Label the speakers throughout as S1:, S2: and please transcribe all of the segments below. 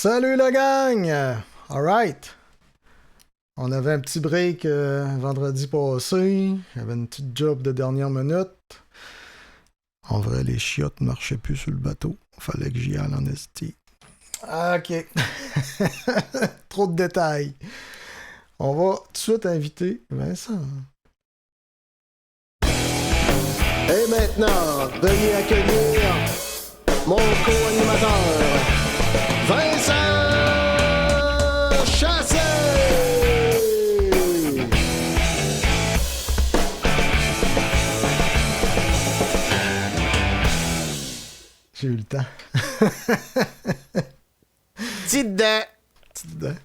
S1: Salut la gang! Alright. On avait un petit break vendredi passé. J'avais une petite job de dernière minute. En vrai, les chiottes ne marchaient plus sur le bateau. Fallait que j'y aille en esti. OK. Trop de détails. On va tout de suite inviter Vincent.
S2: Et maintenant, veuillez accueillir mon co-animateur, Vincent Chassé!
S1: J'ai eu le temps.
S2: Petite dent!
S1: Petite dent.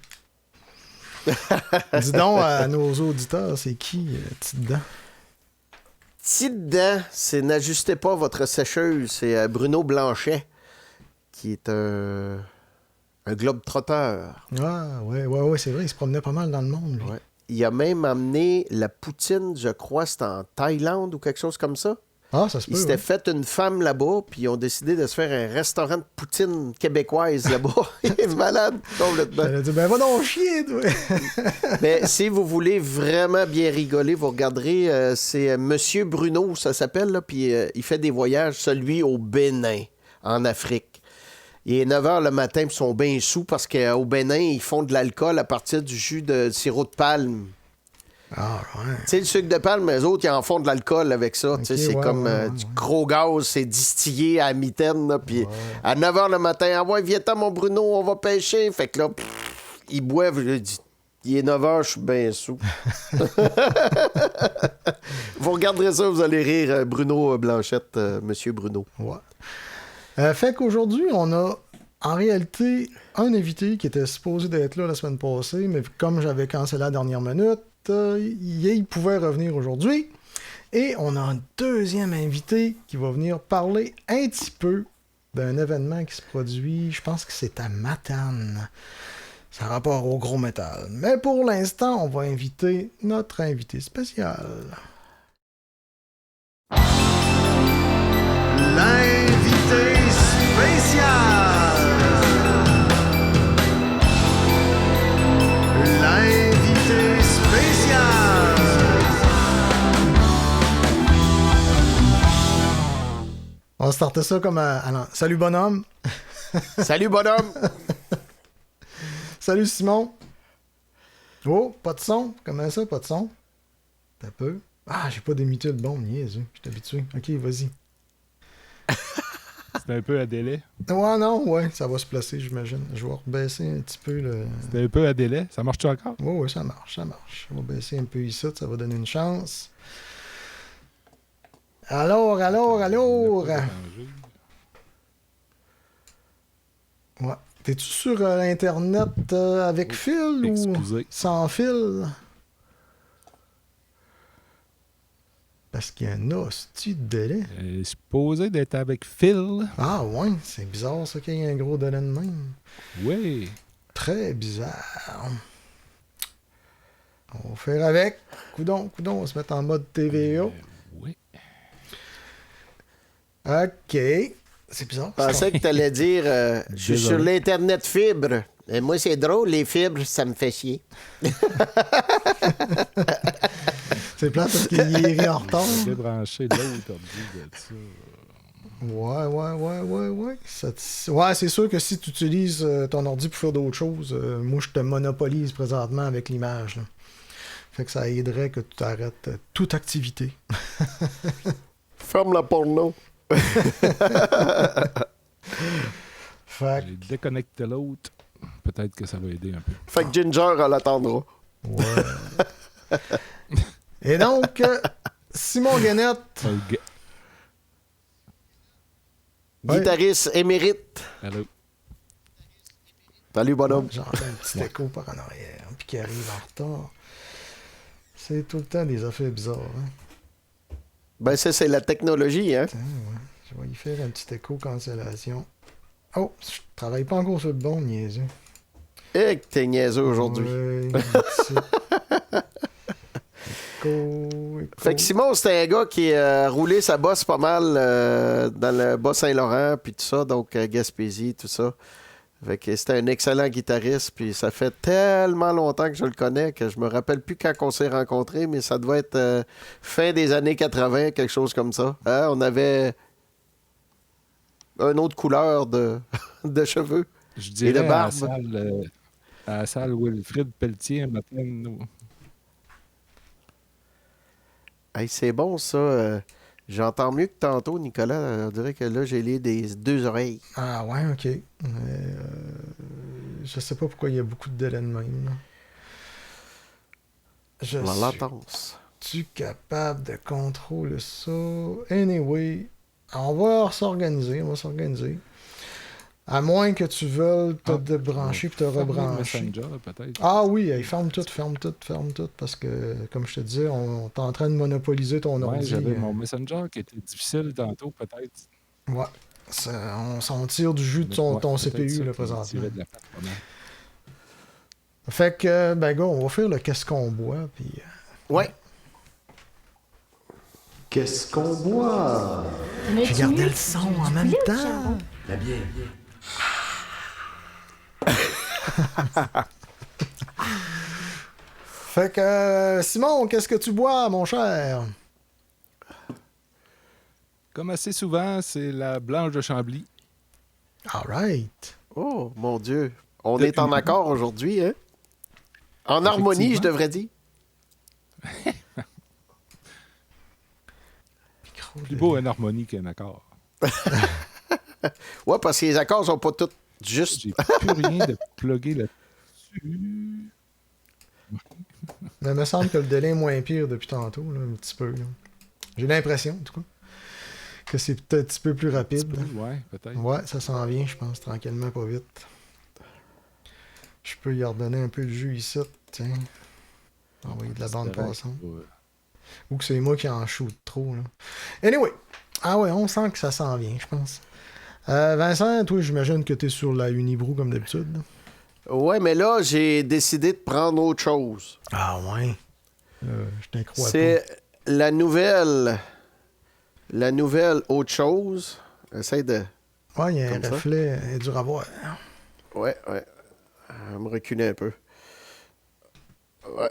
S1: Dis donc à nos auditeurs, c'est qui, Petite dent?
S2: Petite dent, c'est n'ajustez pas votre sécheuse. C'est Bruno Blanchet, qui est un globe-trotteur.
S1: Ah, ouais, c'est vrai, il se promenait pas mal dans le monde, lui.
S2: Ouais. Il a même amené la poutine, je crois, c'était en Thaïlande ou quelque chose comme ça.
S1: Ah, ça se peut.
S2: Il s'était fait une femme là-bas, puis ils ont décidé de se faire un restaurant de poutine québécoise là-bas. Il est malade, complètement.
S1: Elle a dit, ben va donc chier, toi!
S2: Mais si vous voulez vraiment bien rigoler, vous regarderez, c'est Monsieur Bruno, ça s'appelle, là, puis il fait des voyages, celui au Bénin, en Afrique. Il est 9 h le matin, puis ils sont bien sous, parce qu'au Bénin, ils font de l'alcool à partir du jus de sirop de palme.
S1: Ah, ouais.
S2: Tu sais, le sucre de palme, eux autres, ils en font de l'alcool avec ça.
S1: Okay,
S2: C'est comme du gros gaz, c'est distillé à mitaine. Là, puis à 9 h le matin, ah ouais, viens-t'en, mon Bruno, on va pêcher. Fait que là, ils boivent. Je dis, il est 9 h, je suis bien sous. Vous regarderez ça, vous allez rire. Bruno Blanchette, Monsieur Bruno.
S1: Ouais. Fait qu'aujourd'hui, on a en réalité un invité qui était supposé d'être là la semaine passée, mais comme j'avais cancellé à la dernière minute, il pouvait revenir aujourd'hui. Et on a un deuxième invité qui va venir parler un petit peu d'un événement qui se produit, je pense que c'est à Matane. Ça a rapport au gros métal. Mais pour l'instant, on va inviter notre invité spécial.
S3: L'invité spécial! L'invité spécial!
S1: On va starter ça comme alors, salut bonhomme.
S2: Salut, bonhomme!
S1: Salut Simon. Oh, pas de son. Comment ça, pas de son? T'as peu. Ah, j'ai pas d'imité de bon, niaiseux. Je suis habitué. Ok, vas-y.
S4: C'était un peu à délai.
S1: Ouais, non, ouais, ça va se placer, j'imagine. Je vais rebaisser un petit peu le...
S4: C'était un peu à délai. Ça marche-tu encore?
S1: Ouais, ça marche. On va baisser un peu ici, ça va donner une chance. Alors. Ouais. T'es-tu sur l'Internet avec fil
S4: Excusez.
S1: ou sans fil? Parce qu'il y a un hostie de délai.
S4: Supposé d'être avec Phil.
S1: Ah ouais, c'est bizarre ça qu'il y ait un gros délai de même.
S4: Oui.
S1: Très bizarre. On va faire avec. Coudon, on va se mettre en mode TVA.
S4: Oui.
S1: OK. C'est bizarre.
S2: Je pensais que tu allais dire je suis sur l'Internet fibre. Et moi, c'est drôle, les fibres, ça me fait chier.
S1: C'est plate parce qu'il est en retard.
S4: J'ai débranché l'autre ordi de ça.
S1: Ouais. Ouais, c'est sûr que si tu utilises ton ordi pour faire d'autres choses, moi, je te monopolise présentement avec l'image. Là. Fait que ça aiderait que tu arrêtes toute activité.
S2: Ferme la porno.
S1: Fait
S4: J'ai déconnecté l'autre. Peut-être que ça va aider un peu.
S2: Fait que Ginger, elle attendra.
S1: ouais. Et donc, Simon Guenette.
S4: OK.
S1: Ouais.
S2: Guitariste émérite.
S4: Allô.
S2: Salut, bonhomme.
S1: J'entends un petit écho par en arrière, puis qui arrive en retard. C'est tout le temps des affaires bizarres. Hein?
S2: Ben, ça, c'est la technologie, hein?
S1: Attends, ouais. Je vais y faire un petit écho cancellation. Oh, je travaille pas encore sur le bon, niaiseux.
S2: Et que t'es niaiseux aujourd'hui.
S1: Ouais, écho.
S2: Fait que Simon, c'était un gars qui a roulé sa bosse pas mal dans le Bas-Saint-Laurent, puis tout ça, donc Gaspésie, tout ça. Fait que c'était un excellent guitariste, puis ça fait tellement longtemps que je le connais que je me rappelle plus quand on s'est rencontrés, mais ça doit être fin des années 80, quelque chose comme ça. Hein? On avait une autre couleur de, de cheveux
S4: Je
S2: et de
S4: dirais
S2: barbe.
S4: à la salle Wilfrid Pelletier un matin.
S2: Hey, c'est bon, ça. J'entends mieux que tantôt, Nicolas. On dirait que là, j'ai les des deux oreilles.
S1: Ah ouais, ok. Je sais pas pourquoi il y a beaucoup de délai de même. Là. Je
S2: On
S1: suis
S2: l'entence.
S1: capable de contrôler ça. Anyway, on va s'organiser. À moins que tu veuilles te débrancher puis te rebrancher.
S4: Messenger, peut-être.
S1: Ah oui, hey, ferme tout, parce que, comme je te disais, on est en train de monopoliser ton
S4: Ouais,
S1: ordi.
S4: j'avais mon Messenger qui était difficile tantôt, peut-être.
S1: Ouais. On tire du jus de ton
S4: Peut-être
S1: CPU,
S4: ça
S1: là,
S4: qui
S1: présentement.
S4: tirait de la patte pas mal.
S1: Fait que, ben, gars, on va faire le qu'est-ce qu'on boit, puis...
S2: Ouais.
S3: Qu'est-ce qu'on boit?
S1: J'ai gardé le son en même temps.
S3: La bière.
S1: Fait que, Simon, qu'est-ce que tu bois, mon cher?
S4: Comme assez souvent, c'est la blanche de Chambly.
S1: All right.
S2: Oh, mon Dieu. On
S4: De
S2: est en
S4: une-
S2: accord aujourd'hui, hein? En harmonie, je
S4: Effectivement.
S2: devrais dire.
S4: Plus beau un harmonie qu'un accord.
S2: Ouais, parce que les accords sont pas tous juste.
S4: J'ai plus rien de plugger là-dessus.
S1: Mais il me semble que le délai est moins pire depuis tantôt, là, un petit peu. Là. J'ai l'impression, en tout cas, que c'est peut-être un petit peu plus rapide.
S4: Ouais, peut-être.
S1: Ouais, ça s'en vient, je pense, tranquillement, pas vite. Je peux y redonner un peu de jus ici, tiens. Envoyer de la bande passante. Ou que c'est moi qui en shoot trop, là. Anyway. Ah ouais, on sent que ça s'en vient, je pense. Vincent, toi, j'imagine que t'es sur la Unibrew comme d'habitude. Là.
S2: Ouais, mais là, j'ai décidé de prendre autre chose.
S1: Ah ouais. Je t'incrois
S2: C'est la nouvelle autre chose. Essaye de.
S1: pas. Ouais, il y a un
S2: comme ça.
S1: reflet, il est dur à voir.
S2: Ouais. On va me reculer un peu. Ouais.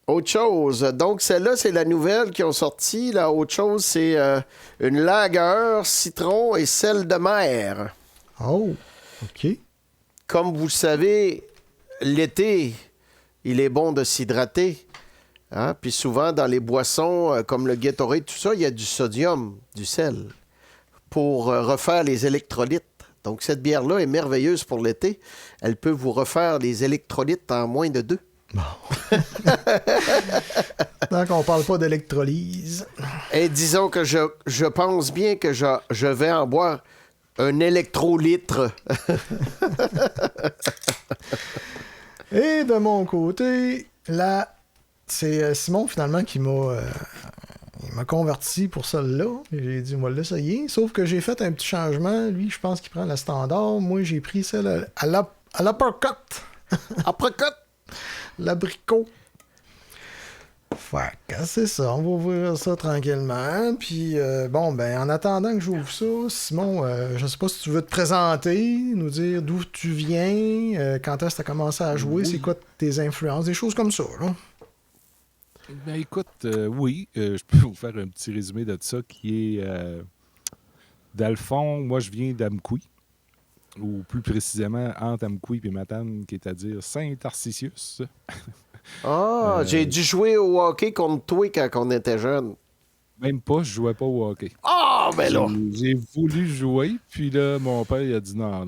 S2: Autre chose. Donc, celle-là, c'est la nouvelle qui ont sorti. La autre chose, c'est une lager, citron et sel de mer.
S1: Oh, OK.
S2: Comme vous le savez, l'été, il est bon de s'hydrater. Hein? Puis souvent, dans les boissons comme le Gatorade, tout ça, il y a du sodium, du sel, pour refaire les électrolytes. Donc, cette bière-là est merveilleuse pour l'été. Elle peut vous refaire les électrolytes en moins de 2.
S1: Tant qu'on parle pas d'électrolyse.
S2: Et disons que je pense bien que je vais en boire un électrolitre.
S1: Et de mon côté, là, c'est Simon finalement qui il m'a converti pour celle-là. J'ai dit, moi, l'essayer. Sauf que j'ai fait un petit changement. Lui, je pense qu'il prend la standard. Moi, j'ai pris celle à l'uppercut.
S2: Apricot.
S1: L'abricot. Fait que c'est ça. On va ouvrir ça tranquillement. Puis, bon, ben, en attendant que j'ouvre ça, Simon, je sais pas si tu veux te présenter, nous dire d'où tu viens, quand est-ce que tu as commencé à jouer,
S4: Oui.
S1: c'est quoi tes influences, des choses comme ça, là.
S4: Ben écoute, oui, je peux vous faire un petit résumé de ça qui est, dans le fond, moi je viens d'Amqui, ou plus précisément entre Amqui et Matane, qui est à dire Saint-Tarcisius.
S2: Ah, j'ai dû jouer au hockey contre toi quand on était jeune.
S4: Même pas, je jouais pas au hockey.
S2: Ah, ben là!
S4: J'ai voulu jouer, puis là, mon père il a dit non,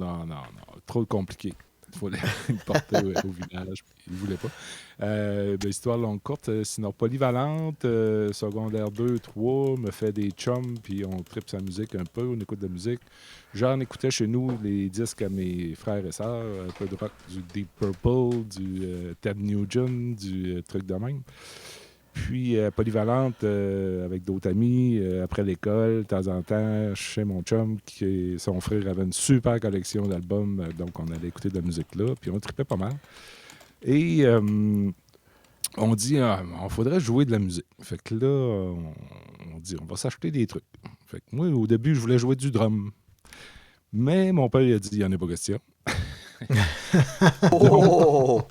S4: trop compliqué. Il faut le porter au village, puis il voulait pas. Histoire longue courte, sinon polyvalente, secondaire 2, 3, me fait des chums, puis on tripe sa musique un peu, on écoute de la musique. J'en écoutais chez nous les disques à mes frères et sœurs, un peu de rock, du Deep Purple, du Ted Nugent, du truc de même. Puis polyvalente avec d'autres amis, après l'école, de temps en temps, chez mon chum, son frère avait une super collection d'albums, donc on allait écouter de la musique là, puis on tripait pas mal. Et on dit, on faudrait jouer de la musique. Fait que là, on dit, on va s'acheter des trucs. Fait que moi, au début, je voulais jouer du drum. Mais mon père, il a dit, il n'y en a pas question.
S2: Oh!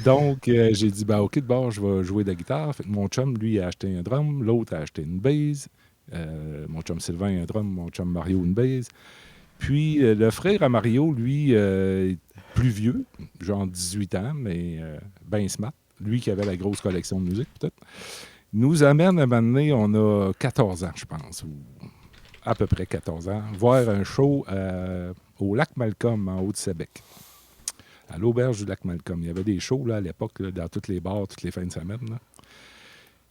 S4: Donc, j'ai dit, ben, OK, de bord, je vais jouer de la guitare. Fait que mon chum, lui, a acheté un drum, l'autre a acheté une bass. Mon chum Sylvain, un drum, mon chum Mario, une bass. Puis, le frère à Mario, lui, est plus vieux, genre 18 ans, mais ben smart. Lui qui avait la grosse collection de musique, peut-être. Nous amène à un moment donné, on a 14 ans, je pense, ou à peu près 14 ans, voir un show au Lac Malcolm, en Haut-de-Sébec. À l'auberge du Lac Malcolm. Il y avait des shows là, à l'époque, là, dans tous les bars, toutes les fins de semaine. Là.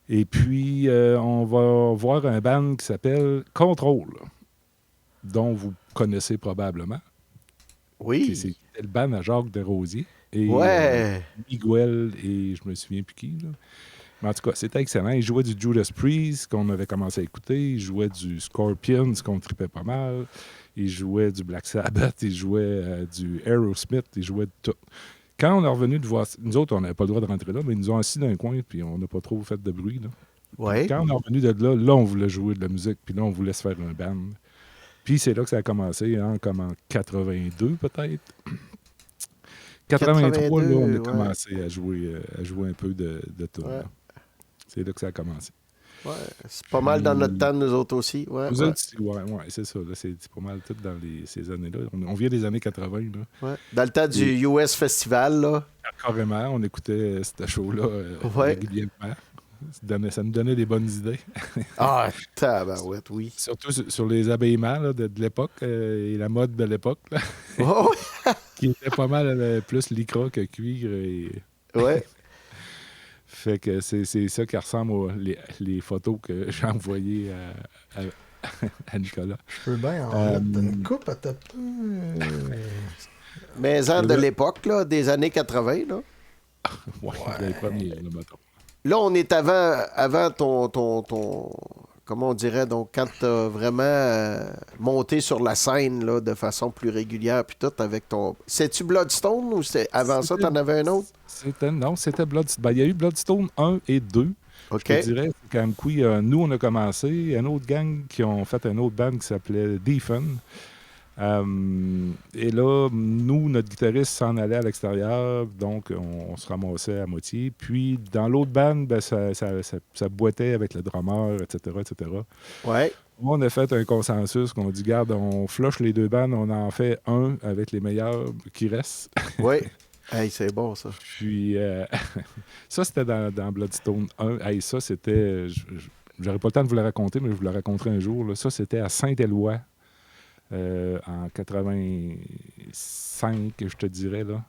S4: Et puis, on va voir un band qui s'appelle Control, dont vous connaissez probablement.
S2: Oui.
S4: C'est le band à Jacques Desrosiers. Et
S2: Ouais.
S4: Miguel et je me souviens plus qui. Là. Mais en tout cas, c'était excellent. Il jouait du Judas Priest, qu'on avait commencé à écouter. Il jouait du Scorpions, qu'on tripait pas mal. Il jouait du Black Sabbath. Il jouait du Aerosmith. Il jouait de tout. Quand on est revenu de voir... Nous autres, on n'avait pas le droit de rentrer là, mais ils nous ont assis dans un coin, puis on n'a pas trop fait de bruit. Là.
S2: Ouais.
S4: Quand on est revenu de là, on voulait jouer de la musique, puis là, on voulait se faire un band. Puis c'est là que ça a commencé, hein, comme en 82 peut-être. 83, là, on a
S2: ouais.
S4: commencé à jouer un peu de tout.
S2: Ouais.
S4: Là. C'est là que ça a commencé.
S2: Ouais. C'est pas mal dans notre temps, nous autres aussi. Ouais,
S4: Nous
S2: ouais.
S4: autres, ouais, c'est ça. Là, c'est pas mal tout dans ces années-là. On vient des années 80. Là.
S2: Ouais. Dans le temps du US Festival, là.
S4: Carrément, on écoutait ce show-là
S2: Ouais.
S4: régulièrement. Ça nous donnait des bonnes idées.
S2: Ah, tabarouette, oui.
S4: Surtout sur les habillements là, de l'époque et la mode de l'époque, là,
S2: Oh,
S4: qui était pas mal plus lycra que cuir.
S2: ouais.
S4: Fait que c'est ça qui ressemble aux les photos que j'ai envoyées à Nicolas.
S1: Je peux bien en mettre une coupe à ta...
S2: Maison de l'époque, là, des années 80, là.
S4: Ouais, les premiers, là, mettons.
S2: Là, on est avant ton comment on dirait, donc quand t'as vraiment monté sur la scène là, de façon plus régulière, puis tout, avec ton... C'est-tu Bloodstone ou avant ça, t'en avais un autre?
S4: C'était Bloodstone. Ben, il y a eu Bloodstone 1 et 2.
S2: OK.
S4: Je te dirais, c'est quand nous, on a commencé. Un autre gang qui ont fait un autre band qui s'appelait Defun. Et là, nous, notre guitariste s'en allait à l'extérieur, donc on se ramassait à moitié. Puis, dans l'autre band, ben, ça boitait avec le drummer, etc., etc.
S2: Ouais.
S4: On a fait un consensus qu'on dit, garde, on flush les deux bands, on en fait un avec les meilleurs qui restent.
S2: Oui. Hey, c'est bon, ça.
S4: Puis, ça, c'était dans Bloodstone 1. Hey, ça, c'était... J'aurais pas le temps de vous le raconter, mais je vous le raconterai un jour. Là. Ça, c'était à Saint-Éloi. En 85, je te dirais, là,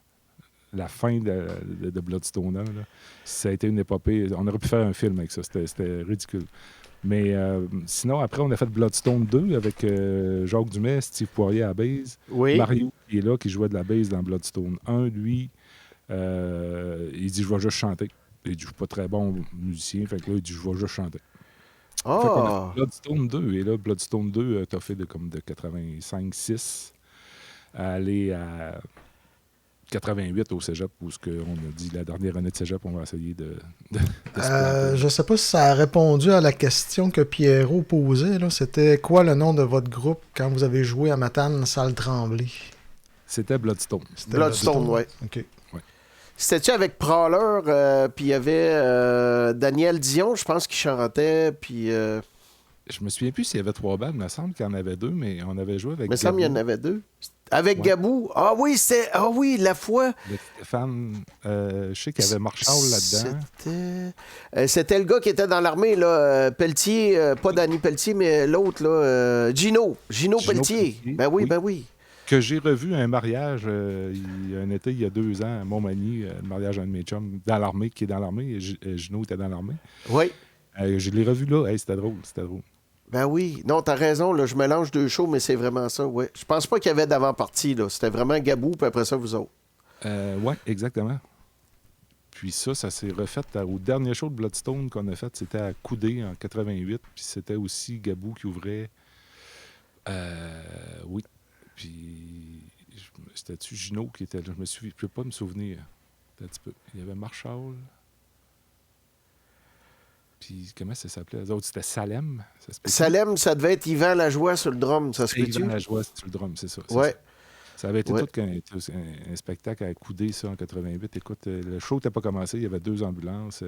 S4: la fin de Bloodstone 1, là, ça a été une épopée. On aurait pu faire un film avec ça, c'était ridicule. Mais sinon, après, on a fait Bloodstone 2 avec Jacques Dumais, Steve Poirier à la base.
S2: Oui.
S4: Mario, qui est là, qui jouait de la bass dans Bloodstone 1, lui, il dit « Je vais juste chanter ». Il dit « Je suis pas très bon musicien », fait que là, il dit « Je vais juste chanter ». Fait qu'on a fait Bloodstone 2, et là, Bloodstone 2, t'as fait de 85-6 à aller à 88 au cégep, où on a dit la dernière année de cégep, on va essayer de
S1: je sais pas si ça a répondu à la question que Pierrot posait. Là. C'était quoi le nom de votre groupe quand vous avez joué à Matane, Salle Tremblay?
S4: C'était Bloodstone.
S1: C'était
S2: Bloodstone, oui.
S1: OK.
S2: C'était-tu avec Prowler, puis il y avait Daniel Dion, je pense, qui chantait, puis...
S4: Je me souviens plus s'il y avait 3 bandes, il me semble qu'il y en avait 2, mais on avait joué avec
S2: Il me semble qu'il y en avait 2. Avec
S4: Ouais.
S2: Gabou. Ah oui, la fois.
S4: avec Stéphane. Je sais qu'il y avait Marshall là-dedans.
S2: C'était le gars qui était dans l'armée, là. Pelletier, pas Danny Pelletier, mais l'autre, là. Gino Pelletier.
S4: Pelletier,
S2: Ben oui,
S4: oui.
S2: ben oui.
S4: Que j'ai revu à un mariage un été, il y a 2 ans, à Montmagny, le mariage d'un de mes chums dans l'armée, qui est dans l'armée. Gino était dans l'armée.
S2: Oui.
S4: Je l'ai revu là. Hey, c'était drôle.
S2: Ben oui. Non, t'as raison, là. Je mélange 2 shows, mais c'est vraiment ça, ouais. Je pense pas qu'il y avait d'avant-partie, là. C'était vraiment Gabou, puis après ça, vous autres.
S4: Oui, exactement. Puis ça s'est refait au dernier show de Bloodstone qu'on a fait. C'était à Coudé en 88. Puis c'était aussi Gabou qui ouvrait. Oui. Puis c'était-tu Gino qui était là? Je ne peux pas me souvenir. Un petit peu. Il y avait Marshall. Puis comment ça s'appelait? Les autres, c'était Salem.
S2: Salem, ça devait être Yvan Lajoie sur le drum, ça se peut-tu?
S4: Yvan Lajoie sur le drum, c'est ça.
S2: Ouais.
S4: Ça avait été
S2: Ouais.
S4: tout un spectacle à Coudé, ça, en 88. Écoute, le show n'était pas commencé, il y avait 2 ambulances.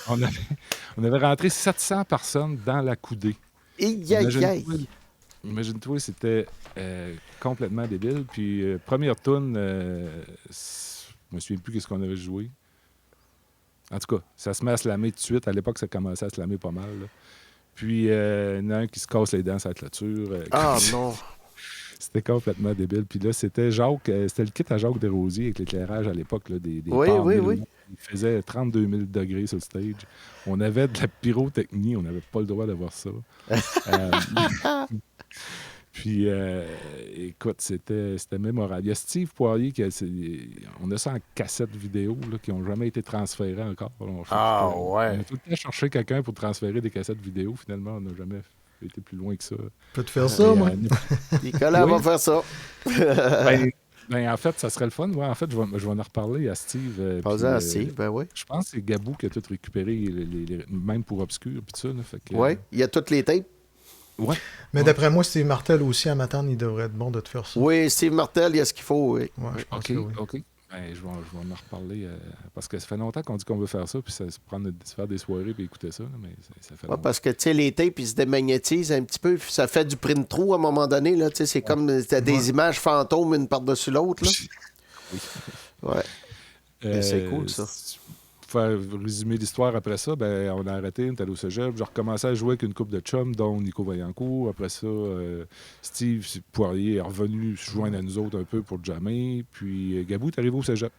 S4: On avait rentré 700 personnes dans la Coudée.
S2: Aïe, aïe, aïe.
S4: Imagine-toi, c'était complètement débile. Puis, première tourne, je me souviens plus qu'est-ce qu'on avait joué. En tout cas, ça se met à slammer tout de suite. À l'époque, ça commençait à slammer pas mal, là. Puis, il y en a un qui se casse les dents sur la clôture.
S2: Ah non.
S4: C'était complètement débile. Puis là, c'était Jacques, c'était le kit à Jacques Desrosiers avec l'éclairage à l'époque, là, des
S2: Oui,
S4: phares
S2: oui,
S4: mille
S2: oui.
S4: watts. Il faisait 32 000 degrés sur le stage. On avait de la pyrotechnie, on n'avait pas le droit d'avoir ça. Puis, écoute, c'était mémorable. Il y a Steve Poirier, on a ça en cassette vidéo, là, qui n'ont jamais été transférées encore. On a tout le temps cherché quelqu'un pour transférer des cassettes vidéo. Finalement, on n'a jamais été plus loin que ça.
S1: Je peux te faire ça, moi.
S2: Nicolas
S4: Oui.
S2: va faire ça.
S4: En fait, ça serait le fun. Ouais, en fait, je vais en reparler à Steve.
S2: Pas
S4: puis,
S2: à Steve, ben oui.
S4: je pense que c'est Gabou qui a tout récupéré, même pour Obscur, puis tout ça. Là, fait que,
S2: Oui, il y a toutes les tapes.
S4: Ouais.
S1: Mais
S4: Ouais.
S1: d'après moi, Steve Martel aussi, à m'attendre, il devrait être bon de te faire ça.
S2: Oui, Steve Martel, il y a ce qu'il faut, oui.
S1: Ouais, je pense
S4: OK,
S1: que oui.
S4: OK. Ben, je vais en reparler parce que ça fait longtemps qu'on dit qu'on veut faire ça, puis se faire des soirées puis écouter ça, là, mais ça fait
S2: Ouais,
S4: longtemps.
S2: parce que, tu sais, les tapes, ils se démagnétisent un petit peu, puis ça fait du print-trou à un moment donné, là. Tu sais, c'est comme t'as des images fantômes une par-dessus l'autre, là.
S4: Oui.
S2: Ouais. Mais c'est cool, ça.
S4: Pour faire résumer l'histoire après ça, ben, on a arrêté, on est allé au cégep. J'ai recommencé à jouer avec une couple de chums, dont Nico Vaillancourt. Après ça, Steve Poirier est revenu se joindre à nous autres un peu pour jammer. Puis Gabou est arrivé au cégep.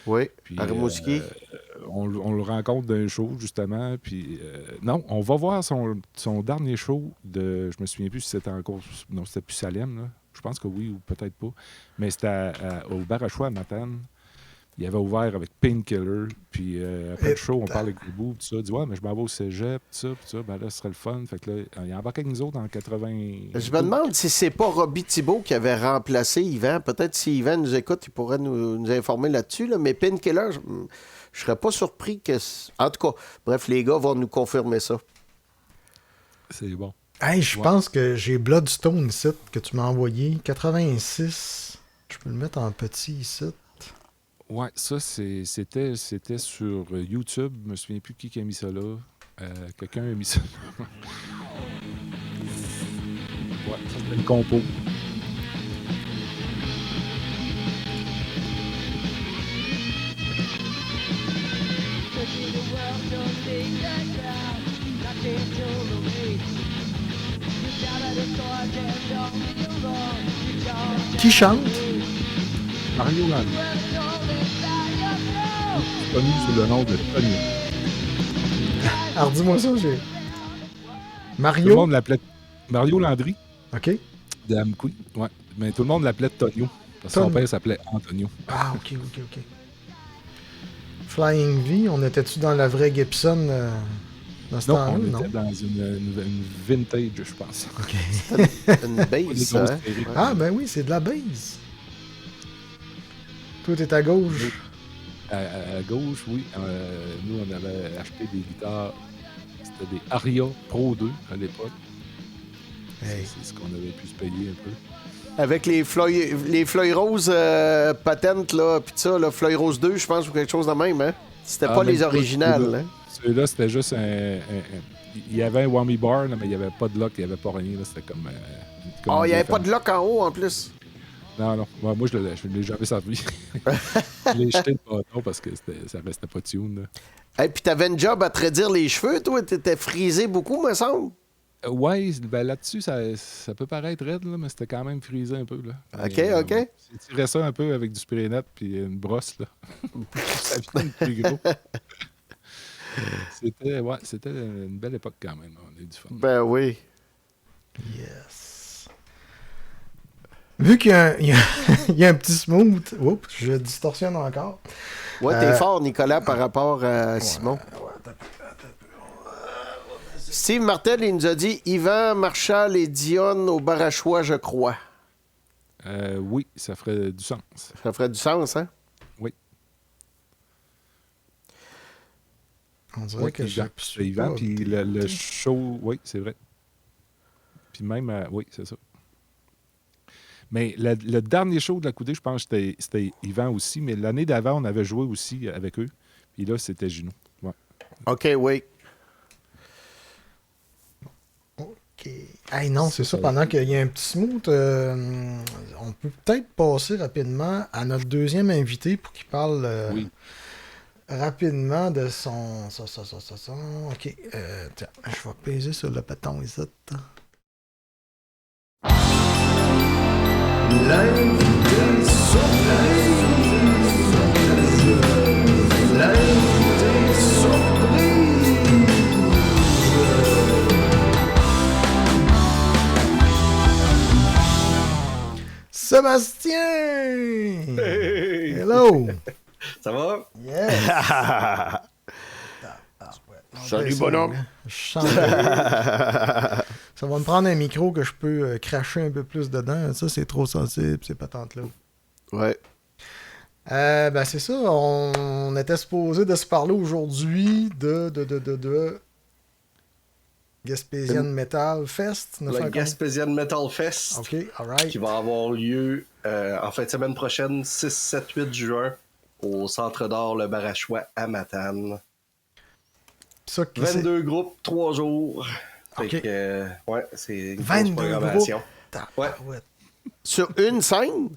S2: Oui,
S4: Puis,
S2: à Rimouski.
S4: on le rencontre d'un show, justement. Puis, non, on va voir son dernier show de. Je me souviens plus si c'était encore. Non, c'était plus Salem, là. Je pense que oui, ou peut-être pas. Mais c'était au Barachois à Matane. Il avait ouvert avec Painkiller. Puis après le show, on parle avec Gabou, tout ça. Il dit ouais, mais je m'en vais au cégep, tout ça. Puis ça, ben là, ce serait le fun. Fait que là, il a embarqué avec nous autres en 80.
S2: Je me demande si c'est pas Robbie Thibault qui avait remplacé Yvan. Peut-être si Yvan nous écoute, il pourrait nous informer là-dessus. Là. Mais Painkiller, je serais pas surpris que... En tout cas, bref, les gars vont nous confirmer ça.
S4: C'est bon.
S1: Hey, je
S4: Ouais.
S1: pense que j'ai Bloodstone ici que tu m'as envoyé. 86. Je peux le mettre en petit ici.
S4: Ouais, ça, c'était sur YouTube. Je me souviens plus qui a mis ça là. Quelqu'un a mis ça là. Ouais, ça c'était une compo.
S1: Qui chante?
S4: Mario Landry. Connu sous le nom de Tony.
S1: Alors dis-moi ça, j'ai.
S4: Tout le
S1: Mario?
S4: monde l'appelait Mario Landry
S1: OK.
S4: de Amqui. Ouais. Mais tout le monde l'appelait Tonio. Parce que son
S1: Tonio.
S4: père s'appelait Antonio.
S1: Ah, OK. Flying V, on était-tu dans la vraie Gibson dans ce
S4: Non,
S1: temps-là?
S4: on
S1: Non.
S4: était dans une vintage, je pense.
S2: Une
S4: Pas des
S2: base,
S4: grosses
S2: hein?
S4: séries.
S2: Ouais.
S1: Ah, ben oui, c'est de la base. Toi, t'es à gauche.
S4: À gauche, oui. Nous, on avait acheté des guitares. C'était des Aria Pro 2 à l'époque.
S1: Hey.
S4: C'est ce qu'on avait pu se payer un peu.
S2: Avec les Fleuilles Roses patentes, là, pis ça, là, Fleuilles Roses 2, je pense, ou quelque chose de même, hein? C'était
S4: Ah,
S2: pas
S4: même
S2: les
S4: pas
S2: originales,
S4: celui-là.
S2: hein?
S4: Celui-là, c'était juste il y avait un whammy bar, là, mais il n'y avait pas de lock, il n'y avait pas rien. là. C'était comme.
S2: Oh, il n'y avait
S4: comme-
S2: pas de lock en haut, en plus.
S4: Non, non. Moi, je l'ai jamais servi. Je l'ai jeté le bâton parce que ça restait pas tune. Là.
S2: Et puis t'avais une job à te redire les cheveux, toi. T'étais frisé beaucoup, me semble.
S4: Ouais, ben là-dessus, ça peut paraître raide, là, mais c'était quand même frisé un peu. Là.
S2: OK,
S4: Mais,
S2: OK.
S4: J'ai tiré ça un peu avec du spray net puis une brosse. Là. Ça vient plus gros. C'était une belle époque quand même. On a eu du fun.
S2: Ben oui.
S1: Yes. Vu qu'il y a, il y a un petit smooth. Oups, je distorsionne encore.
S2: Ouais, t'es fort, Nicolas, par rapport à Simon. Steve Martel, il nous a dit Yvan, Marshall et Dionne au Barachois, je crois.
S4: Oui, ça ferait du sens.
S2: Ça ferait du sens, hein?
S4: Oui.
S1: On dirait
S4: Oui,
S1: que
S4: puis c'est Yvan, puis le show, oui, c'est vrai. Puis même, oui, c'est ça. Mais le dernier show de la Coudée, je pense que c'était Yvan aussi, mais l'année d'avant, on avait joué aussi avec eux. Puis là, c'était Gino. Ouais.
S2: OK, oui.
S1: OK. Hey, non, c'est ça. Pendant qu'il y a un petit smooth, on peut peut-être passer rapidement à notre deuxième invité pour qu'il parle rapidement de son... Ça. OK. Tiens, je vais peser sur le bâton ici.
S3: L'invité surprise. L'invité surprise.
S1: Sébastien!
S5: Hey!
S1: Hello!
S5: Ça va?
S1: Yes!
S2: Salut, bonhomme.
S1: Ça va me prendre un micro que je peux cracher un peu plus dedans. Ça, c'est trop sensible, ces patentes-là.
S2: Ouais.
S1: Ben, c'est ça. On était supposé de se parler aujourd'hui de Gaspésian Metal Fest.
S5: Le Gaspésian Metal Fest.
S1: OK, alright.
S5: Qui va avoir lieu en fin de semaine prochaine, 6, 7, 8 juin, au Centre d'art Le Barachois à Matane.
S1: Ça,
S5: 22 groupes, 3 jours.
S1: OK.
S5: Fait que, ouais, c'est une
S1: 22
S5: grosse programmation.
S1: Ouais.
S2: Sur une scène?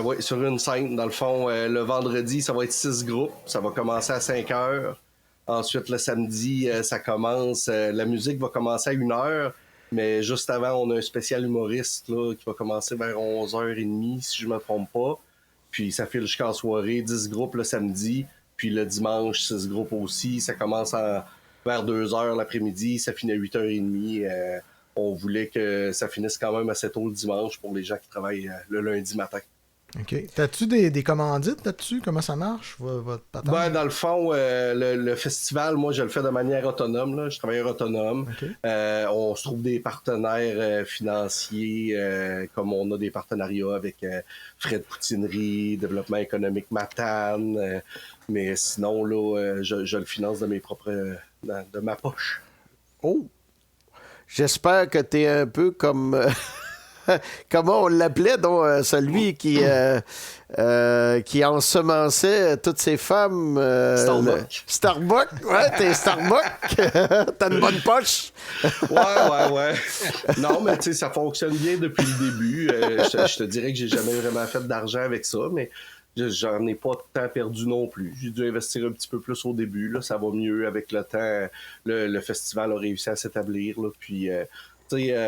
S5: Oui, sur une scène. Dans le fond, le vendredi, ça va être 6 groupes. Ça va commencer à 5 heures. Ensuite, le samedi, ça commence. La musique va commencer à 1 heure. Mais juste avant, on a un spécial humoriste là, qui va commencer vers 11h30, si je ne me trompe pas. Puis ça file jusqu'en soirée, 10 groupes le samedi. Puis le dimanche, 6 groupes aussi. Ça commence vers 2h l'après-midi, ça finit à 8h30. On voulait que ça finisse quand même assez tôt le dimanche pour les gens qui travaillent le lundi matin.
S1: OK. T'as-tu des commandites là-dessus? Comment ça marche, votre patente?
S5: Ben, dans le fond, le festival, moi, je le fais de manière autonome. Là. Je suis travailleur autonome.
S1: Okay.
S5: On se trouve des partenaires financiers, comme on a des partenariats avec Fred Poutinerie, Développement économique Matane. Mais sinon, là, je le finance de mes propres... de ma poche.
S2: Oh! J'espère que t'es un peu comme... comment on l'appelait, donc, celui qui ensemençait toutes ces femmes...
S5: Starbuck.
S2: Starbuck, ouais, t'es Starbuck. T'as une bonne poche.
S5: Ouais. Non, mais tu sais, ça fonctionne bien depuis le début. Je te dirais que j'ai jamais vraiment fait d'argent avec ça, mais j'en ai pas tant perdu non plus. J'ai dû investir un petit peu plus au début. Là, ça va mieux avec le temps. Le festival a réussi à s'établir. Là, puis...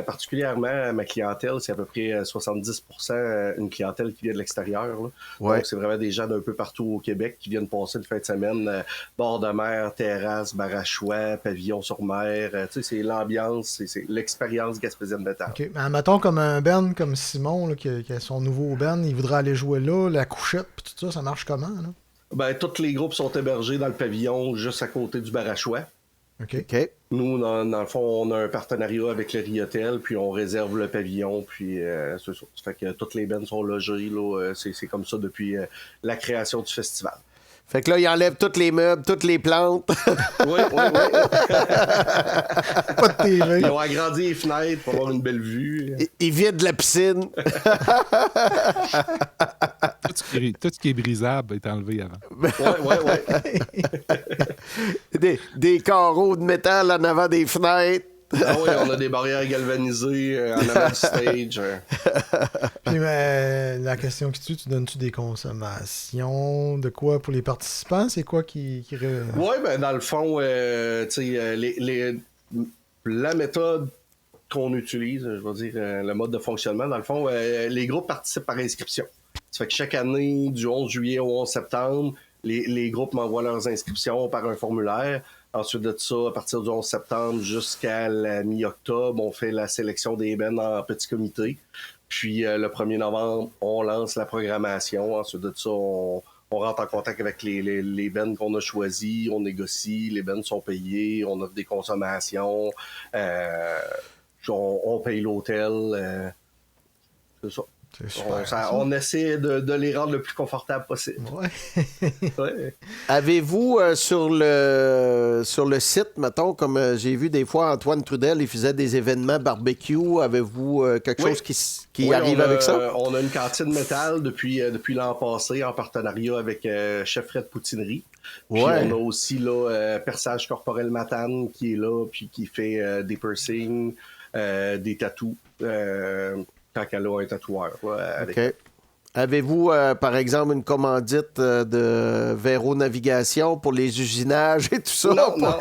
S5: particulièrement ma clientèle, c'est à peu près 70% une clientèle qui vient de l'extérieur. Là.
S2: Ouais.
S5: Donc, c'est vraiment des gens d'un peu partout au Québec qui viennent passer le fin de semaine, bord de mer, terrasse, Barachois, pavillon sur mer. C'est l'ambiance, c'est l'expérience gaspésienne métal.
S1: OK. Mais mettons comme un band comme Simon, là, qui a son nouveau band, il voudrait aller jouer là, la couchette, puis tout ça, ça marche comment, là?
S5: Ben, tous les groupes sont hébergés dans le pavillon juste à côté du Barachois.
S1: OK.
S5: Nous, dans le fond, on a un partenariat avec le Riotel, puis on réserve le pavillon, puis c'est ça. Ça fait que toutes les bands sont logées, là, c'est comme ça depuis la création du festival.
S2: Fait que là, il enlève tous les meubles, toutes les plantes.
S5: Oui.
S1: Pas de TV.
S5: Ils ont agrandi les fenêtres pour avoir une belle vue.
S2: Il vide la piscine.
S4: Tout ce qui est brisable est enlevé avant.
S5: Ouais.
S2: des carreaux de métal en avant des fenêtres.
S5: Ah oui, on a des barrières galvanisées en avant du stage.
S1: Puis la question qui tue, tu donnes-tu des consommations de quoi pour les participants? C'est quoi qui...
S5: Oui, ben dans le fond, tu sais, la méthode qu'on utilise, je veux dire, le mode de fonctionnement, dans le fond, les groupes participent par inscription. Ça fait que chaque année, du 11 juillet au 11 septembre, les groupes m'envoient leurs inscriptions par un formulaire. Ensuite de ça, à partir du 11 septembre jusqu'à la mi-octobre, on fait la sélection des bands en petit comité. Puis le 1er novembre, on lance la programmation. Ensuite de ça, on rentre en contact avec les bands qu'on a choisis, on négocie, les bands sont payés, on offre des consommations, on paye l'hôtel. C'est ça.
S1: C'est super.
S5: On essaie de les rendre le plus confortable possible.
S1: Ouais.
S5: Ouais.
S2: Avez-vous sur le site, mettons, comme j'ai vu des fois Antoine Trudel, il faisait des événements barbecue, avez-vous quelque
S5: Oui.
S2: chose qui
S5: Oui,
S2: arrive avec ça?
S5: On a une cantine métal depuis l'an passé en partenariat avec Chef Fred Poutinerie. Puis
S2: Ouais.
S5: on a aussi là, Perçage Corporel Matane qui est là, puis qui fait des piercings, des tatous, quand elle a un tatoueur. Avec
S2: OK. Avez-vous, par exemple, une commandite de Véro Navigation pour les usinages et tout ça?
S5: Non,
S2: pour
S5: non.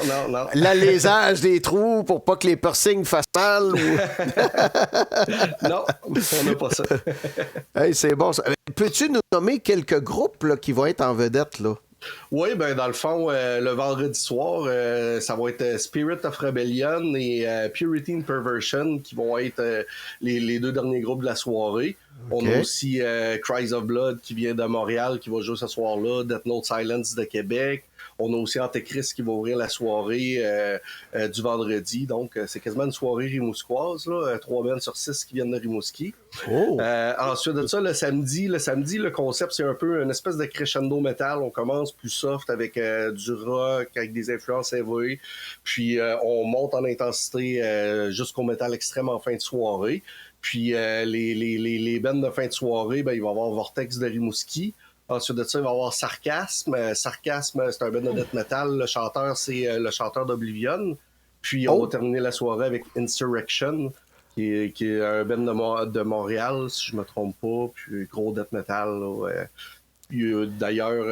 S2: l'alésage des trous pour pas que les piercings fassent mal?
S5: Non, on n'a pas ça.
S2: Hey, c'est bon. Ça. Peux-tu nous nommer quelques groupes là, qui vont être en vedette, là?
S5: Oui, ben dans le fond, le vendredi soir, ça va être Spirit of Rebellion et Purity and Perversion qui vont être les deux derniers groupes de la soirée.
S2: Okay.
S5: On a aussi Cries of Blood qui vient de Montréal, qui va jouer ce soir-là, Death Note Silence de Québec. On a aussi Antéchrist qui va ouvrir la soirée du vendredi. Donc, c'est quasiment une soirée rimousquoise, là. 3 bands sur 6 qui viennent de Rimouski.
S2: Oh.
S5: Ensuite de ça, le samedi, le concept, c'est un peu une espèce de crescendo metal. On commence plus soft avec du rock, avec des influences heavy. Puis, on monte en intensité jusqu'au métal extrême en fin de soirée. Puis, les bands de fin de soirée, ben, il va y avoir Vortex de Rimouski. Ensuite de ça, il va y avoir Sarcasme. Sarcasme, c'est un band de death metal. Le chanteur, c'est le chanteur d'Oblivion. Puis, on va terminer la soirée avec Insurrection, qui est un band de Montréal, si je me trompe pas. Puis, gros death metal. Là, puis, d'ailleurs,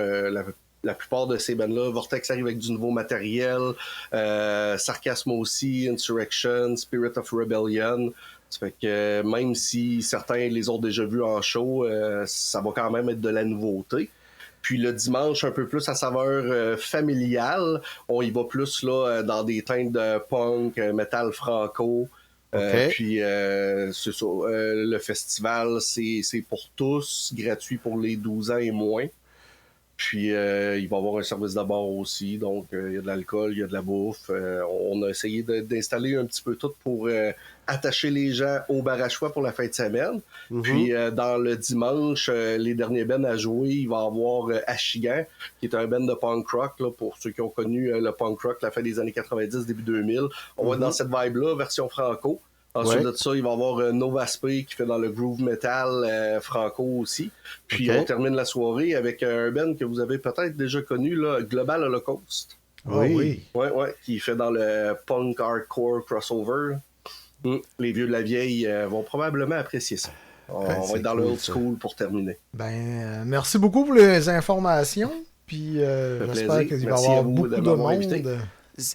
S5: la plupart de ces bands-là, Vortex arrive avec du nouveau matériel. Sarcasme aussi, Insurrection, Spirit of Rebellion. Ça fait que même si certains les ont déjà vus en show, ça va quand même être de la nouveauté. Puis le dimanche, un peu plus à saveur familiale, on y va plus là dans des teintes de punk, metal franco.
S2: Okay.
S5: Puis c'est ça, le festival, c'est pour tous, gratuit pour les 12 ans et moins. Puis il va y avoir un service de bar aussi, donc il y a de l'alcool, il y a de la bouffe. On a essayé d'installer un petit peu tout pour attacher les gens au bar à choix pour la fin de semaine. Mm-hmm. Puis dans le dimanche, les derniers bands à jouer, il va y avoir Achigan, qui est un band de punk rock, là, pour ceux qui ont connu le punk rock la fin des années 90, début 2000. On va être dans cette vibe-là, version franco. Ensuite de ça, il va y avoir Novaspé qui fait dans le groove metal franco aussi. Puis on termine la soirée avec un band que vous avez peut-être déjà connu, là, Global Holocaust.
S1: Oui.
S5: Ouais, qui fait dans le punk hardcore crossover. Les vieux de la vieille vont probablement apprécier ça. On va être dans le old school pour terminer.
S1: Merci beaucoup pour les informations. Puis j'espère qu'il va y avoir beaucoup de monde.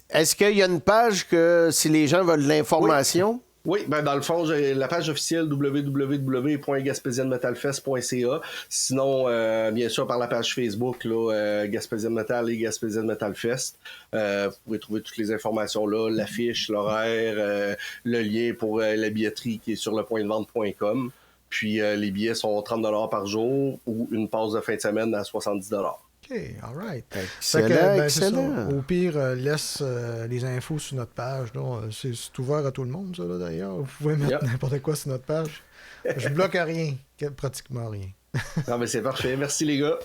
S2: Est-ce qu'il y a une page que si les gens veulent l'information?
S5: Oui, ben dans le fond, j'ai la page officielle www.gaspesienmetalfest.ca. Sinon, bien sûr, par la page Facebook, là, Gaspésien Metal et Gaspésien Metal Fest. Vous pouvez trouver toutes les informations là, l'affiche, l'horaire, le lien pour la billetterie qui est sur lepointdevente.com. Puis les billets sont 30$ par jour ou une passe de fin de semaine à 70$.
S1: OK, all right.
S2: Excellent.
S1: Au pire, laisse les infos sur notre page. C'est ouvert à tout le monde, ça, là, d'ailleurs. Vous pouvez mettre n'importe quoi sur notre page. Je bloque rien, pratiquement rien.
S5: Non, mais c'est parfait. Merci, les gars.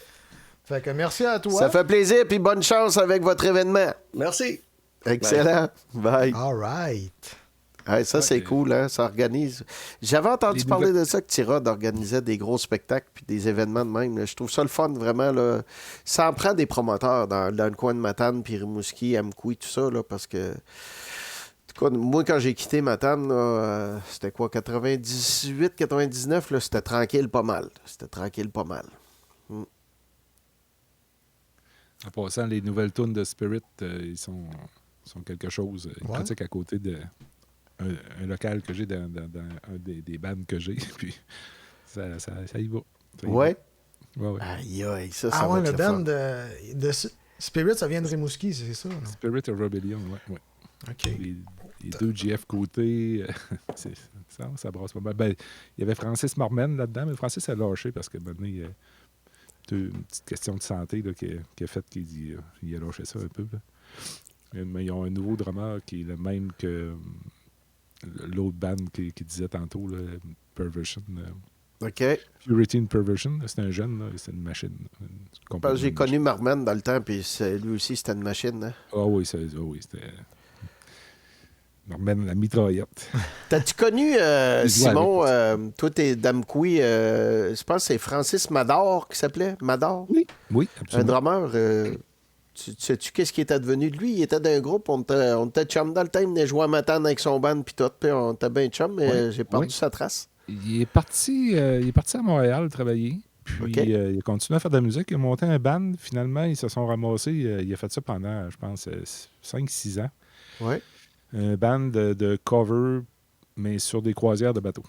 S1: Fait que merci à toi.
S2: Ça fait plaisir, puis bonne chance avec votre événement.
S5: Merci.
S2: Excellent. Bye.
S1: All right.
S2: Ouais, ça, c'est cool, hein? Ça organise. J'avais entendu parler de ça, que Tirade organisait des gros spectacles puis des événements de même. Là. Je trouve ça le fun, vraiment. Là. Ça en prend des promoteurs dans le coin de Matane, puis Rimouski, Amkoui, tout ça, là, parce que... En tout cas, moi, quand j'ai quitté Matane, là, c'était quoi, 98, 99, là, c'était tranquille pas mal.
S4: En passant, les nouvelles tunes de Spirit, ils sont quelque chose. Ils pratiquent à côté de... Un local que j'ai dans un des bands que j'ai, puis ça y va.
S2: Ouais.
S4: Ouais.
S2: Ça
S1: va être le band de Spirit, ça vient de Rimouski, c'est ça? Non?
S4: Spirit of Rebellion, ouais.
S1: OK.
S4: Les deux JF côté, ça brasse pas mal. Ben, il y avait Francis Mormen là-dedans, mais Francis a lâché parce que maintenant, il y a une petite question de santé là, qui a fait qu'il a lâché ça un peu. Là. Mais ils ont un nouveau drummer qui est le même que... l'autre band qui disait tantôt, là, Perversion,
S2: OK.
S4: Purity and Perversion, là, c'était un jeune, là, c'était une machine.
S2: Parce que j'ai connu Marman dans le temps, puis lui aussi, c'était une machine. Hein?
S4: Ah oui, c'était... Norman, la mitraillette.
S2: T'as-tu connu,
S4: Il jouait
S2: Simon, toi, t'es d'Amqui, je pense que c'est Francis Mador qui s'appelait? Mador?
S4: Oui,
S2: Un
S4: absolument.
S2: drummer. Tu sais-tu qu'est-ce qui est advenu de lui? Il était d'un groupe, on était chum dans le temps, il venait jouer à Matane avec son band, puis tout, puis on était bien chum, mais
S4: Ouais,
S2: j'ai perdu
S4: ouais.
S2: sa trace.
S4: Il est parti à Montréal travailler. Puis
S2: OK.
S4: il a continué à faire de la musique. Il a monté un band. Finalement, ils se sont ramassés. Il a fait ça pendant, je pense, 5-6 ans.
S2: Ouais.
S4: Un band de cover, mais sur des croisières de bateaux.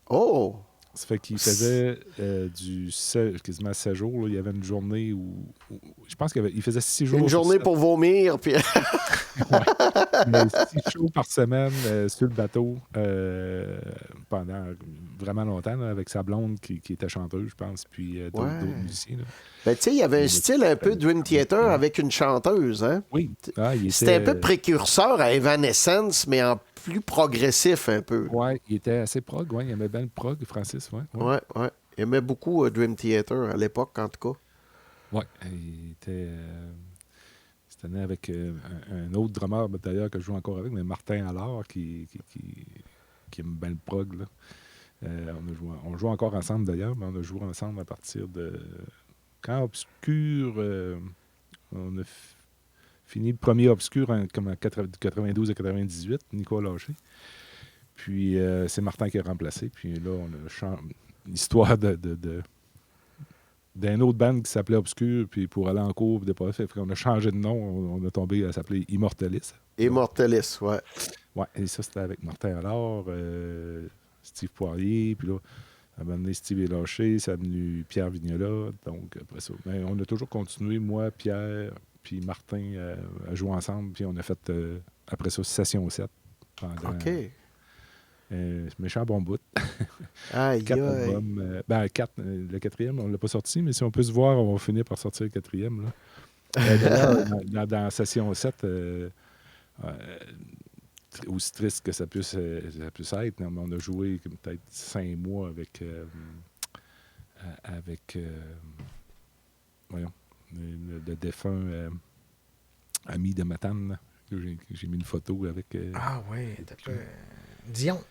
S2: Oh!
S4: Ça fait qu'il faisait quasiment 7 jours. Là. Il y avait une journée où je pense qu'il faisait 6 jours.
S2: Une
S4: sur
S2: journée
S4: 7.
S2: pour vomir, puis...
S4: Mais 6 shows par semaine sur le bateau pendant vraiment longtemps, là, avec sa blonde qui était chanteuse, je pense, puis d'autres musiciens. Là.
S2: Ben, tu sais, il y avait un style un peu Dream Theater avec une chanteuse, hein?
S4: Oui.
S2: C'était un peu précurseur à Evanescence, mais en plus progressif un peu.
S4: Oui, il était assez prog, ouais. Il aimait bien le prog, Francis, ouais.
S2: Ouais. Il aimait beaucoup Dream Theater à l'époque, en tout cas.
S4: Oui, il était... C'était né avec un autre drummer, d'ailleurs, que je joue encore avec, mais Martin Allard, qui aime bien le prog, là. On joue encore ensemble, d'ailleurs, mais on a joué ensemble à partir de... Quand Obscur... on a fini le premier Obscur comme en 92 à 98, Nico a lâché. Puis c'est Martin qui a remplacé. Puis là, on a l'histoire d'un autre band qui s'appelait Obscur, puis pour aller en cours, on a changé de nom, on a tombé à s'appeler Immortalis.
S2: Immortalis, ouais.
S4: Ouais, et ça, c'était avec Martin Allard, Steve Poirier, puis là, à un moment donné, Steve est lâché, c'est venu Pierre Vignola, donc après ça. Mais on a toujours continué, moi, Pierre, puis Martin, à jouer ensemble, puis on a fait, après ça, Session 7. Pendant,
S2: OK.
S4: méchant bon bout.
S2: Aïe,
S4: 4
S2: aïe.
S4: albums. Le quatrième, on ne l'a pas sorti, mais si on peut se voir, on va finir par sortir le quatrième. Là. D'ailleurs, dans Session 7, aussi triste que ça puisse être, on a joué peut-être 5 mois avec voyons, le défunt ami de Matane. Là, que j'ai mis une photo avec
S1: Ah oui, Dion.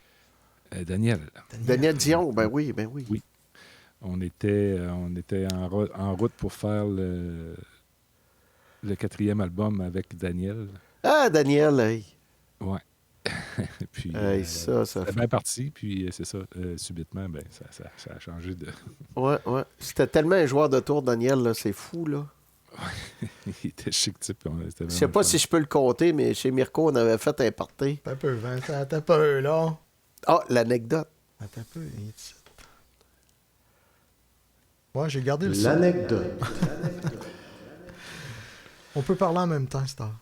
S4: Daniel.
S2: Daniel Dion, ben oui.
S4: Oui. On était en route pour faire le 4e album avec Daniel.
S2: Ah, Daniel, hey.
S4: Ouais. Puis,
S2: ça
S4: c'était
S2: fait...
S4: bien parti, puis c'est ça, subitement, ben, ça a changé de...
S2: Ouais. C'était tellement un joueur de tour, Daniel, là, c'est fou, là.
S4: Il était chic type.
S2: Je sais pas si je peux le compter, mais chez Mirko, on avait fait un party.
S1: T'as peu, Vincent, t'as peu, là.
S2: Ah, l'anecdote.
S1: T'as peu, il est ici. Ouais, j'ai gardé le son.
S3: L'anecdote.
S1: On peut parler en même temps, c'est tard.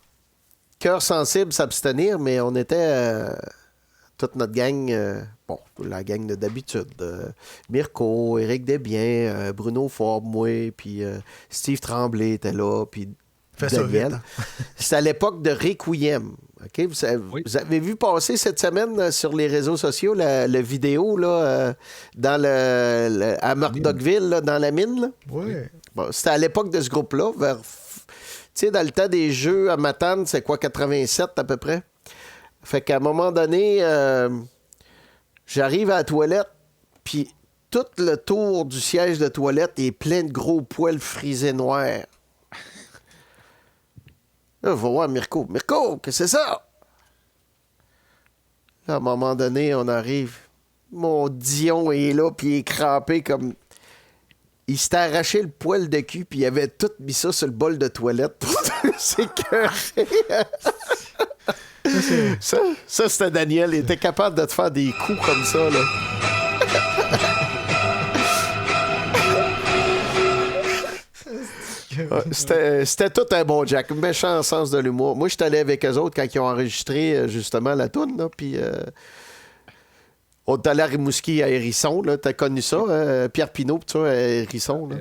S2: Cœur sensible, s'abstenir, mais on était toute notre gang, la gang d'habitude. Mirko, Éric Desbiens, Bruno Forbes, moi, puis Steve Tremblay était là, puis
S1: Fais ça
S2: Daniel.
S1: vite, hein.
S2: C'était à l'époque de Requiem. OK? Vous avez vu passer cette semaine sur les réseaux sociaux la vidéo là, dans à Murdochville, là, dans la mine? Là?
S1: Oui.
S2: Bon, c'était à l'époque de ce groupe-là, vers... Tu sais, dans le temps des jeux à Matane, c'est quoi, 87 à peu près? Fait qu'à un moment donné, j'arrive à la toilette, puis tout le tour du siège de toilette est plein de gros poils frisés noirs. Là, va voir Mirko. Mirko, qu'est-ce que c'est ça? Là, à un moment donné, on arrive. Mon Dion est là, puis il est crampé comme... Il s'était arraché le poil de cul, puis il avait tout mis ça sur le bol de toilette. C'est écœuré. Ça, c'était Daniel. Il était capable de te faire des coups comme ça, là. C'était tout un bon Jack. Méchant sens de l'humour. Moi, je suis allé avec eux autres quand ils ont enregistré justement la toune, là, puis... on est allé à Rimouski à Hérisson, là. T'as connu ça, hein? Pierre Pinault, tu vois, à Hérisson, là.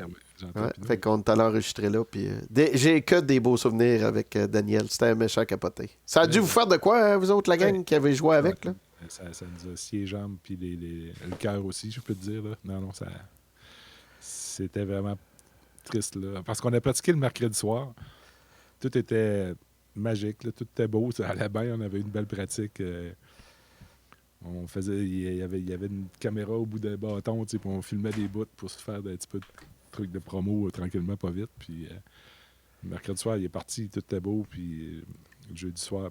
S2: Ouais, fait qu'on est allé enregistrer là. Puis, j'ai que des beaux souvenirs avec Daniel. C'était un méchant capoté. Ça a dû vous faire de quoi, hein, vous autres, la gang qui avez joué avec, là?
S4: Ça nous a scié les jambes, puis le cœur aussi, je peux te dire. Là. Non, c'était vraiment triste. Là. Parce qu'on a pratiqué le mercredi soir. Tout était magique, là, tout était beau, ça allait bien, on avait une belle pratique. On faisait, il y avait une caméra au bout d'un bâton, puis on filmait des bouts pour se faire un petit peu de trucs de promo tranquillement, pas vite. Puis le mercredi soir, il est parti, tout était beau, puis le jeudi soir,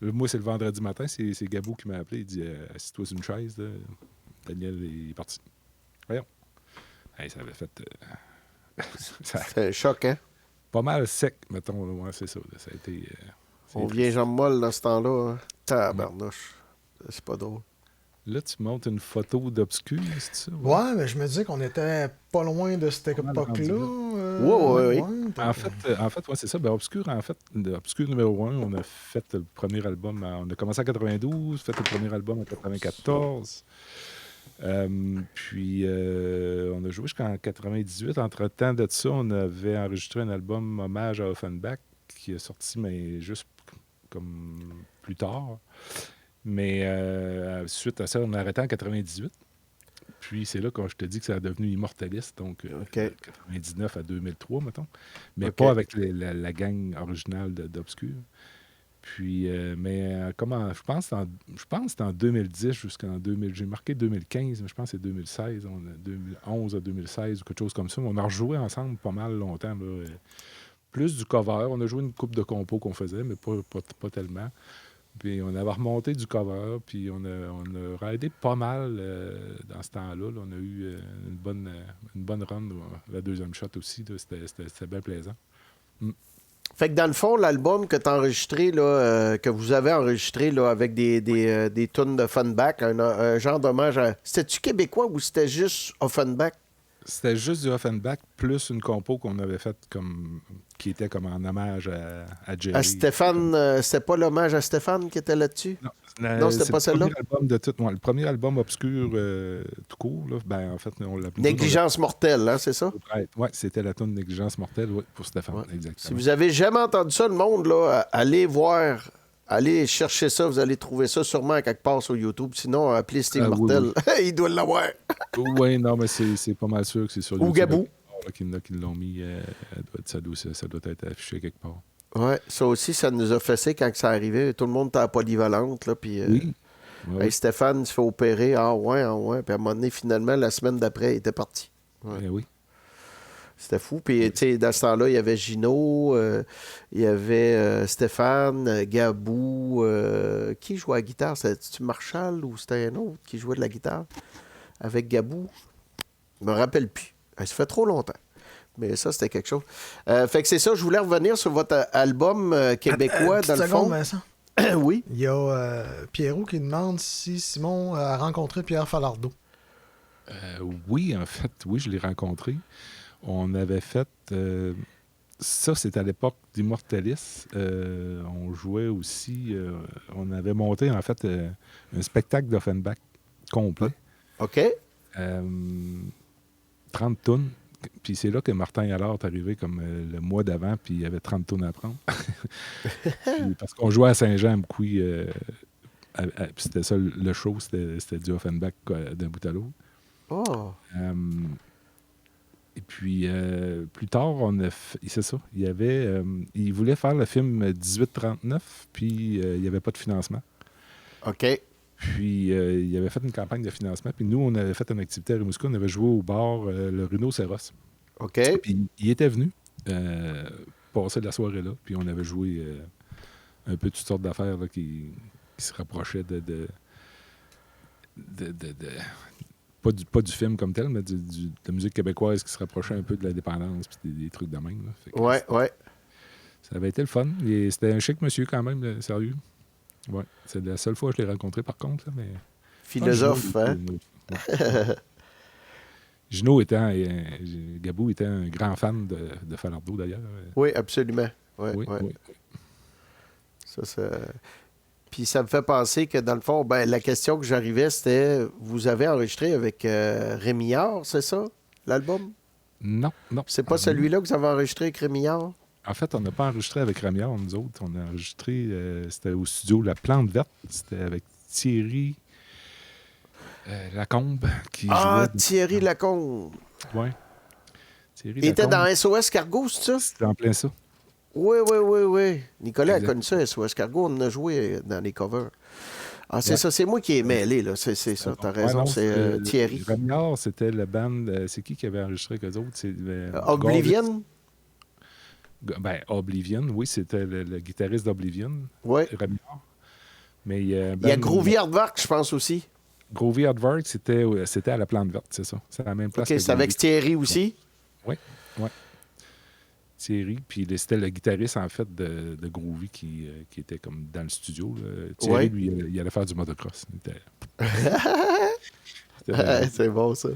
S4: moi, c'est le vendredi matin, c'est Gabou qui m'a appelé, il dit assis-toi sur une chaise, là. Daniel est parti. Voyons. Hey, ça avait fait.
S2: C'est un choc, hein?
S4: Pas mal sec, mettons. Là. Ouais, c'est ça. Là. Ça a été.
S2: On vient jambes molles dans ce temps-là. Hein? Tabarnouche. C'est pas drôle.
S4: Là, tu montes une photo d'Obscur, c'est ça?
S1: Ouais, mais je me disais qu'on était pas loin de cette
S4: Pas mal
S1: époque-là.
S4: rendu
S2: Ouais.
S4: En fait, ouais, c'est ça. Obscur, en fait, Obscur numéro 1, on a fait le premier album. On a commencé en 92, fait le premier album en 94. Puis, on a joué jusqu'en 98. Entre-temps de ça, on avait enregistré un album hommage à Offenbach qui est sorti, mais juste comme plus tard. Mais suite à ça, on a arrêté en 98. Puis c'est là que je te dis que ça a devenu Immortaliste, donc 99 à 2003, mettons. Mais pas avec la gang originale d'Obscur. Puis, je pense que c'est en 2010 jusqu'en 2000. J'ai marqué 2015, mais je pense que c'est 2016. 2011 à 2016 ou quelque chose comme ça. On a rejoué ensemble pas mal longtemps. Là. Plus du cover. On a joué une coupe de compos qu'on faisait, mais pas tellement. Puis on avait remonté du cover, puis on a raidé pas mal dans ce temps-là. Là. On a eu une bonne run. La deuxième shot aussi, là. C'était bien plaisant.
S2: Fait que dans le fond, l'album que tu as enregistré, là, que vous avez enregistré là, avec des tunes de Offenbach, un genre d'hommage à. C'était-tu québécois ou c'était juste Offenbach?
S4: C'était juste du Offenbach plus une compo qu'on avait faite qui était comme en hommage à Jerry.
S2: À Stéphane, c'était pas l'hommage à Stéphane qui était là-dessus? Non, c'était pas celle-là?
S4: Le premier album obscur tout court, là, en fait, on l'appelait...
S2: Négligence mortelle, hein, c'est ça?
S4: Oui, c'était la tune Négligence mortelle pour Stéphane, exactement.
S2: Si vous avez jamais entendu ça, le monde, là, allez voir, allez chercher ça, vous allez trouver ça sûrement quelque part sur YouTube. Sinon, appelez Steve Martel,
S4: oui.
S2: il doit l'avoir.
S4: Oui, non, mais c'est pas mal sûr que c'est sur YouTube.
S2: Ou Gabou.
S4: Qui l'ont mis, ça doit être affiché quelque part.
S2: Oui, ça aussi, ça nous a fessé quand ça arrivait. Tout le monde était à polyvalente, là, puis...
S4: Oui.
S2: Hey, Stéphane se fait opérer. Ah ouais. Puis à un moment donné, finalement, la semaine d'après, il était parti. Ouais.
S4: Oui.
S2: C'était fou. Puis, tu sais, dans ce temps-là, il y avait Gino, il y avait Stéphane, Gabou. Qui jouait à la guitare? C'était-tu Marshall ou c'était un autre qui jouait de la guitare avec Gabou? Je me rappelle plus. Ça fait trop longtemps. Mais ça, c'était quelque chose. Fait que c'est ça, je voulais revenir sur votre album québécois, dans le fond.
S1: Vincent.
S2: Oui.
S1: Il y a Pierrot qui demande si Simon a rencontré Pierre Falardeau.
S4: Oui, en fait, oui, je l'ai rencontré. On avait fait... ça, c'était à l'époque d'Immortalis. On jouait aussi... on avait monté, en fait, un spectacle d'Offenbach complet.
S2: OK.
S4: 30 tonnes. Puis c'est là que Martin Allard est arrivé comme le mois d'avant, puis il y avait 30 tonnes à prendre. Puis, parce qu'on jouait à Saint-Jean-Moukoui. C'était ça, le show, c'était du Offenbach d'un bout à l'autre.
S2: Oh.
S4: Et puis, plus tard, c'est ça. Il voulait faire le film 1839, puis il n'y avait pas de financement.
S2: OK.
S4: Puis, il avait fait une campagne de financement. Puis nous, on avait fait une activité à Rimouski. On avait joué au bar le Runo Serros.
S2: OK.
S4: Puis, il était venu passer la soirée là. Puis, on avait joué un peu toutes sortes d'affaires là, qui se rapprochaient pas du film comme tel, mais de la musique québécoise qui se rapprochait un peu de l'indépendance. Puis, des trucs de même. Là. Fait que
S2: Ouais.
S4: Ça avait été le fun. C'était un chic monsieur quand même, sérieux. Oui, c'est la seule fois que je l'ai rencontré, par contre. Là, mais...
S2: Philosophe, hein?
S4: Gino Gabou était un grand fan de Falardeau, d'ailleurs.
S2: Oui, absolument. Oui. Ça. Puis ça me fait penser que, dans le fond, la question que j'arrivais, c'était, vous avez enregistré avec Rémillard, c'est ça, l'album?
S4: Non.
S2: C'est pas celui-là que vous avez enregistré avec Rémillard?
S4: En fait, on n'a pas enregistré avec Rémillard, nous autres. On a enregistré, c'était au studio La Plante Verte. C'était avec Thierry Lacombe qui
S2: Ah,
S4: jouait.
S2: Thierry Lacombe.
S4: Ouais. Thierry
S2: Il était
S4: Lacombe,
S2: dans SOS Cargo, c'est ça?
S4: c'était en plein ça.
S2: Oui. Nicolas a
S4: Exact.
S2: connu ça, SOS Cargo. On en a joué dans les covers. Ah, c'est
S4: Ouais.
S2: ça. C'est moi qui ai mêlé, là. C'est ça. T'as
S4: Ouais,
S2: raison.
S4: non,
S2: C'est Thierry.
S4: Ramillard, c'était le band. C'est qui avait enregistré avec eux autres? C'est,
S2: Oblivion?
S4: Ben, Oblivion, oui, c'était le guitariste d'Oblivion,
S2: Oui.
S4: Ramillard. Mais
S2: Il y a Groovy Hardvark, je pense aussi.
S4: Groovy Hardvark, c'était à la Plante Verte, c'est ça. C'est à la même place
S2: OK,
S4: que
S2: c'est avec
S4: Groovy.
S2: Thierry aussi.
S4: Oui. Thierry, puis c'était le guitariste, en fait, de Groovy qui était comme dans le studio. Là. Thierry,
S2: Ouais.
S4: lui, il allait faire du motocross.
S2: C'est bon, ça.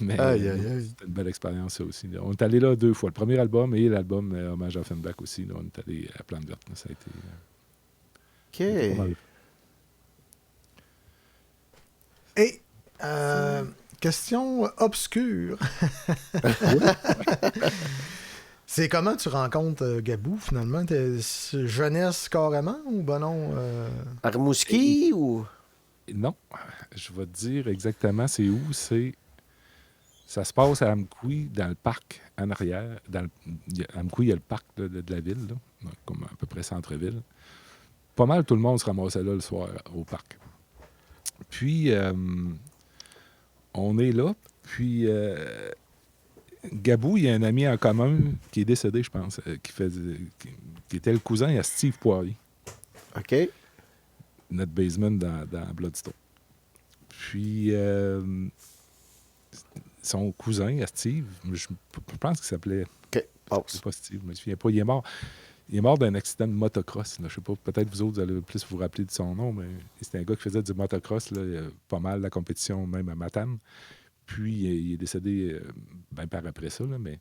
S4: Mais
S2: Aïe, aïe, aïe.
S4: c'était une belle expérience, ça aussi. Là. On est allé là 2 fois. Le premier album et l'album Hommage à Offenbach aussi. Là. On est allé à Plante Verte. Là. Ça a été pas
S2: OK.
S4: mal.
S1: Et, question obscure. C'est comment tu rencontres Gabou, finalement? T'es jeunesse carrément ou ben non?
S2: Armouski ou...
S4: Non, je vais te dire exactement c'est où. Ça se passe à Amkoui, dans le parc, en arrière. À Amkoui, il y a le parc là, de la ville, là, donc, comme à peu près centre-ville. Pas mal tout le monde se ramassait là le soir au parc. Puis, on est là. Puis, Gabou, il y a un ami en commun qui est décédé, je pense, qui était le cousin à Steve Poirier,
S2: OK.
S4: notre baseman dans Bloodstone. Puis, son cousin, à Steve, je pense qu'il s'appelait,
S2: OK. Passe.
S4: c'est pas Steve, je me souviens pas, il est mort. Il est mort d'un accident de motocross. Là. Je sais pas, peut-être vous autres, vous allez plus vous rappeler de son nom, mais c'était un gars qui faisait du motocross, là, pas mal la compétition, même à Matane. Puis, il est décédé ben par après ça. Là, mais...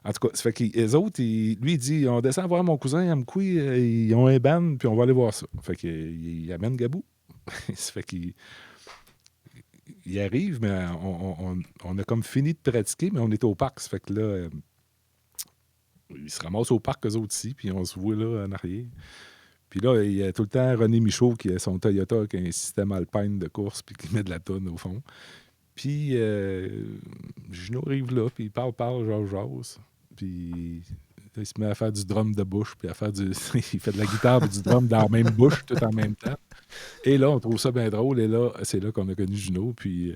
S4: En tout cas, ça fait que les autres, lui, il dit on descend voir mon cousin à Amkoui, ils ont un band, puis on va aller voir ça. Fait qu'il amène Gabou. Ça fait qu'il il arrive, mais on a comme fini de pratiquer, mais on est au parc. Ça fait que là, ils se ramassent au parc, eux autres aussi, puis on se voit là en arrière. Puis là, il y a tout le temps René Michaud qui a son Toyota, qui a un système Alpine de course, puis qui met de la tonne au fond. Puis Gino arrive là, puis il parle, jase. Puis là, il se met à faire du drum de bouche, puis à faire il fait de la guitare et du drum dans la même bouche, tout en même temps. Et là, on trouve ça bien drôle. Et là, c'est là qu'on a connu Gino. Puis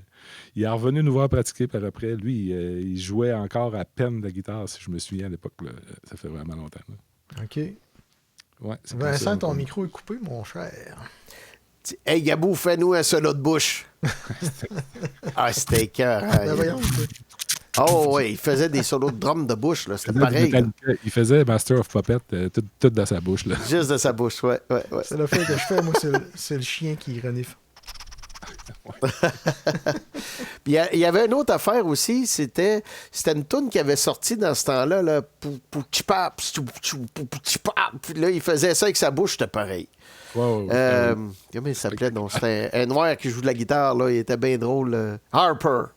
S4: il est revenu nous voir pratiquer par après. Lui, il jouait encore à peine de la guitare, si je me souviens à l'époque. Là. Ça fait vraiment longtemps. Là.
S1: OK.
S4: Ouais, c'est comme
S1: Vincent,
S4: ça,
S1: ton
S4: on-
S1: micro est coupé, mon cher.
S2: Hey, Gabou, fais-nous un solo de bouche. Ah, c'était cœur.
S1: Ben voyons.
S2: Oh, oui, il faisait des solos de drum de bouche, là. C'était
S4: Il faisait du
S2: pareil. Là.
S4: Metallica. Il faisait Master of Puppet, tout dans sa bouche. Là.
S2: Juste de sa bouche, ouais.
S1: C'est le fait que je fais, moi, c'est le chien qui renifle.
S2: Puis il y avait une autre affaire aussi, c'était une toune qui avait sorti dans ce temps-là, là. Puis là, il faisait ça avec sa bouche, c'était pareil.
S4: Wow.
S2: Comment il s'appelait? Donc, c'était un noir qui joue de la guitare, là. Il était bien drôle. Harper.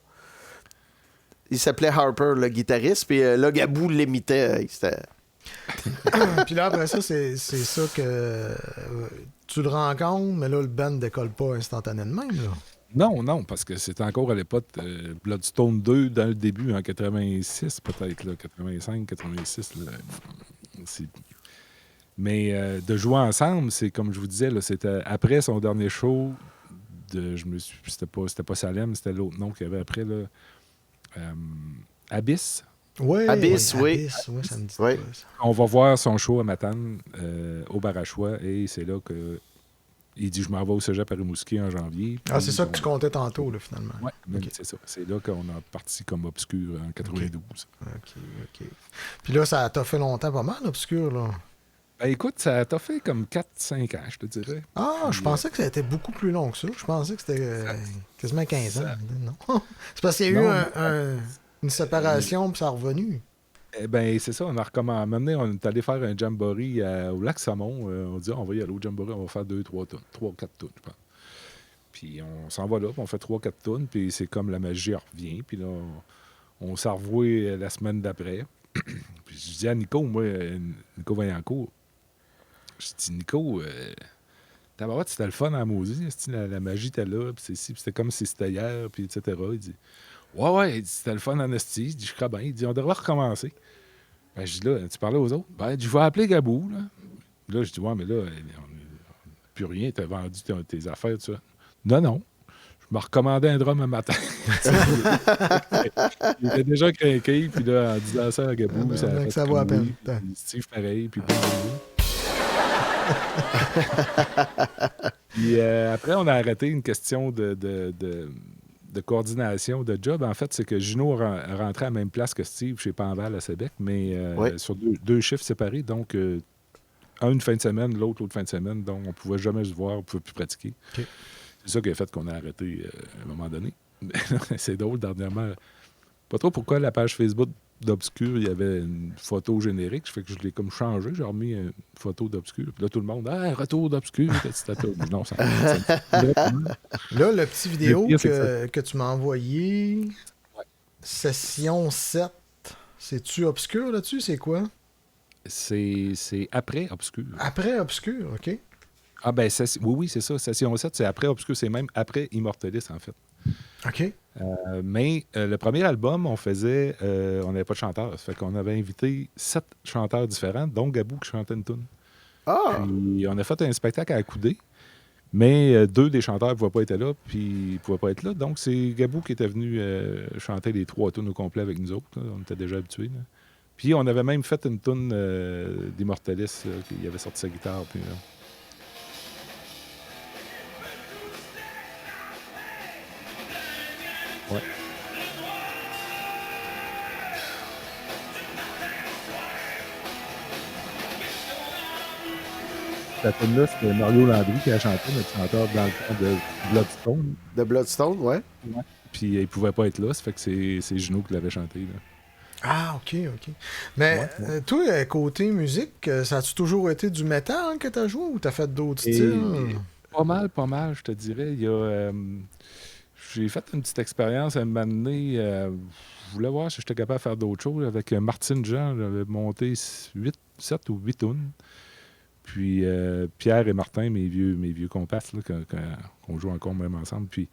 S2: Il s'appelait Harper, le guitariste, puis là, Gabou l'imitait. C'était...
S1: Puis là, après ça, c'est ça que tu le rencontres, mais là, le band décolle pas instantanément. Là.
S4: Non, parce que c'était encore à l'époque Bloodstone 2 dans le début, en 86 peut-être, là, 85, 86. Là. Mais de jouer ensemble, c'est comme je vous disais, là, c'était après son dernier show, c'était pas Salem, c'était l'autre nom qu'il y avait après, là, Abyss.
S1: Ouais,
S2: Abyss, oui.
S1: Abyss, ouais, ça me dit
S2: Oui.
S1: quoi, ça.
S4: On va voir son show à Matane, au Barachois, et c'est là que il dit « Je m'en vais au cégep à Rimouski en janvier. »
S1: Ah, c'est ça que tu comptais tantôt, là, finalement.
S4: Oui,
S1: Ok.
S4: c'est ça. C'est là qu'on a parti comme obscur en 92.
S1: OK. Puis là, ça t'a fait longtemps pas mal, obscur, là.
S4: Ben écoute, ça t'a fait comme 4-5 ans, je te dirais.
S1: Ah, je pensais que ça était beaucoup plus long que ça. Je pensais que c'était quasiment 15 ans. Non. C'est parce qu'il y a eu
S4: Non,
S1: une séparation, puis ça a revenu.
S4: Eh ben c'est ça, on a recommencé. Maintenant, on est allé faire un jamboree au lac Samon. On dit, on va y aller au jamboree, on va faire 2-3 tonnes, 3-4 tonnes, je pense. Puis on s'en va là, puis on fait 3-4 tonnes, puis c'est comme la magie revient. Puis là, on s'est revoué la semaine d'après. Puis je dis à Nico, moi, Nico Vaillancourt, je dis, Nico, tabarouette, c'était le fun à maudit. La magie était là, puis c'était comme si c'était hier, puis etc. Il dit, ouais, il dit, c'était le fun en esti. Il dit, je crois bien. Il dit, on devrait recommencer. Ben, je dis, là, tu parlais aux autres? Ben, je vais appeler Gabou, là. Là, je dis, ouais, mais là, on n'a plus rien, t'as vendu tes affaires, tout ça. Non. Je me recommandais un drum un matin. Il était déjà craqué, puis là, en disant ça à Gabou, ça a fait
S1: ça vaut
S4: comme
S1: à peine.
S4: oui, puis Steve pareil, puis Puis après, on a arrêté une question de coordination de job. En fait, c'est que Gino rentrait à la même place que Steve chez Panval à Sébec, mais sur deux chiffres séparés. Donc, un une fin de semaine, l'autre fin de semaine. Donc, on ne pouvait jamais se voir, on ne pouvait plus pratiquer.
S1: OK.
S4: C'est ça qui a fait qu'on a arrêté à un moment donné. C'est drôle, dernièrement. Pas trop pourquoi la page Facebook d'Obscur, il y avait une photo générique. Je fais que je l'ai comme changé. J'ai remis une photo d'Obscur. Puis là, tout le monde, retour d'Obscur. Non, ça
S1: Là, le petit vidéo
S4: Le pire, c'est
S1: que tu m'as envoyé,
S4: Ouais.
S1: session 7, c'est-tu obscur là-dessus? C'est quoi?
S4: c'est après Obscur.
S1: Après obscur, OK.
S4: Ah ben, oui, c'est ça. Session 7, c'est après Obscur. C'est même après Immortalis, en fait.
S1: OK.
S4: Mais le premier album, on n'avait pas de chanteur. Ça fait qu'on avait invité 7 chanteurs différents, dont Gabou qui chantait une tune.
S2: Ah!
S4: Puis on a fait un spectacle à Accoudé, mais 2 des chanteurs ne pouvaient pas être là, puis ils pouvaient pas être là. Donc c'est Gabou qui était venu chanter les 3 tunes au complet avec nous autres. Là. On était déjà habitués. Là. Puis on avait même fait une tune d'Immortalis, qui avait sorti sa guitare. Puis, ouais. Cette tune-là, c'était Mario Landry qui a chanté, notre chanteur dans le temps de Bloodstone.
S2: De Bloodstone, ouais.
S4: Puis il pouvait pas être là, ça fait que c'est Gino qui l'avait chanté. Là.
S1: Ah, OK. Mais toi, côté musique, ça a-tu toujours été du métal que t'as joué ou t'as fait d'autres styles?
S4: Pas mal, je te dirais. J'ai fait une petite expérience à un moment donné. Je voulais voir si j'étais capable de faire d'autres choses. Avec Martine Jean, j'avais monté 7 ou 8 tunes. Puis Pierre et Martin, mes vieux compasses, là, qu'on joue encore même ensemble. Puis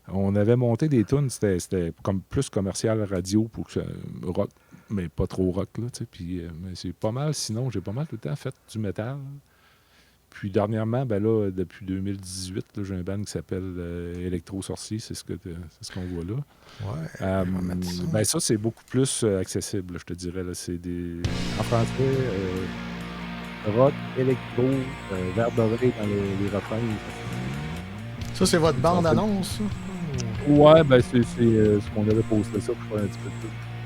S4: on avait monté des tunes, c'était comme plus commercial radio pour que rock, mais pas trop rock. Là, puis, mais c'est pas mal. Sinon, j'ai pas mal tout le temps fait du métal. Puis dernièrement, ben là, depuis 2018, là, j'ai un band qui s'appelle Electro Sorcier, c'est ce qu'on voit là.
S1: Ouais. On va mettre ça.
S4: Ben ça, c'est beaucoup plus accessible, je te dirais. Là. C'est en français, rock, électro, verre d'oreille dans les refrains.
S1: Ça, c'est votre bande-annonce, ça?
S4: Ouais, ben c'est ce qu'on avait posté ça pour faire un petit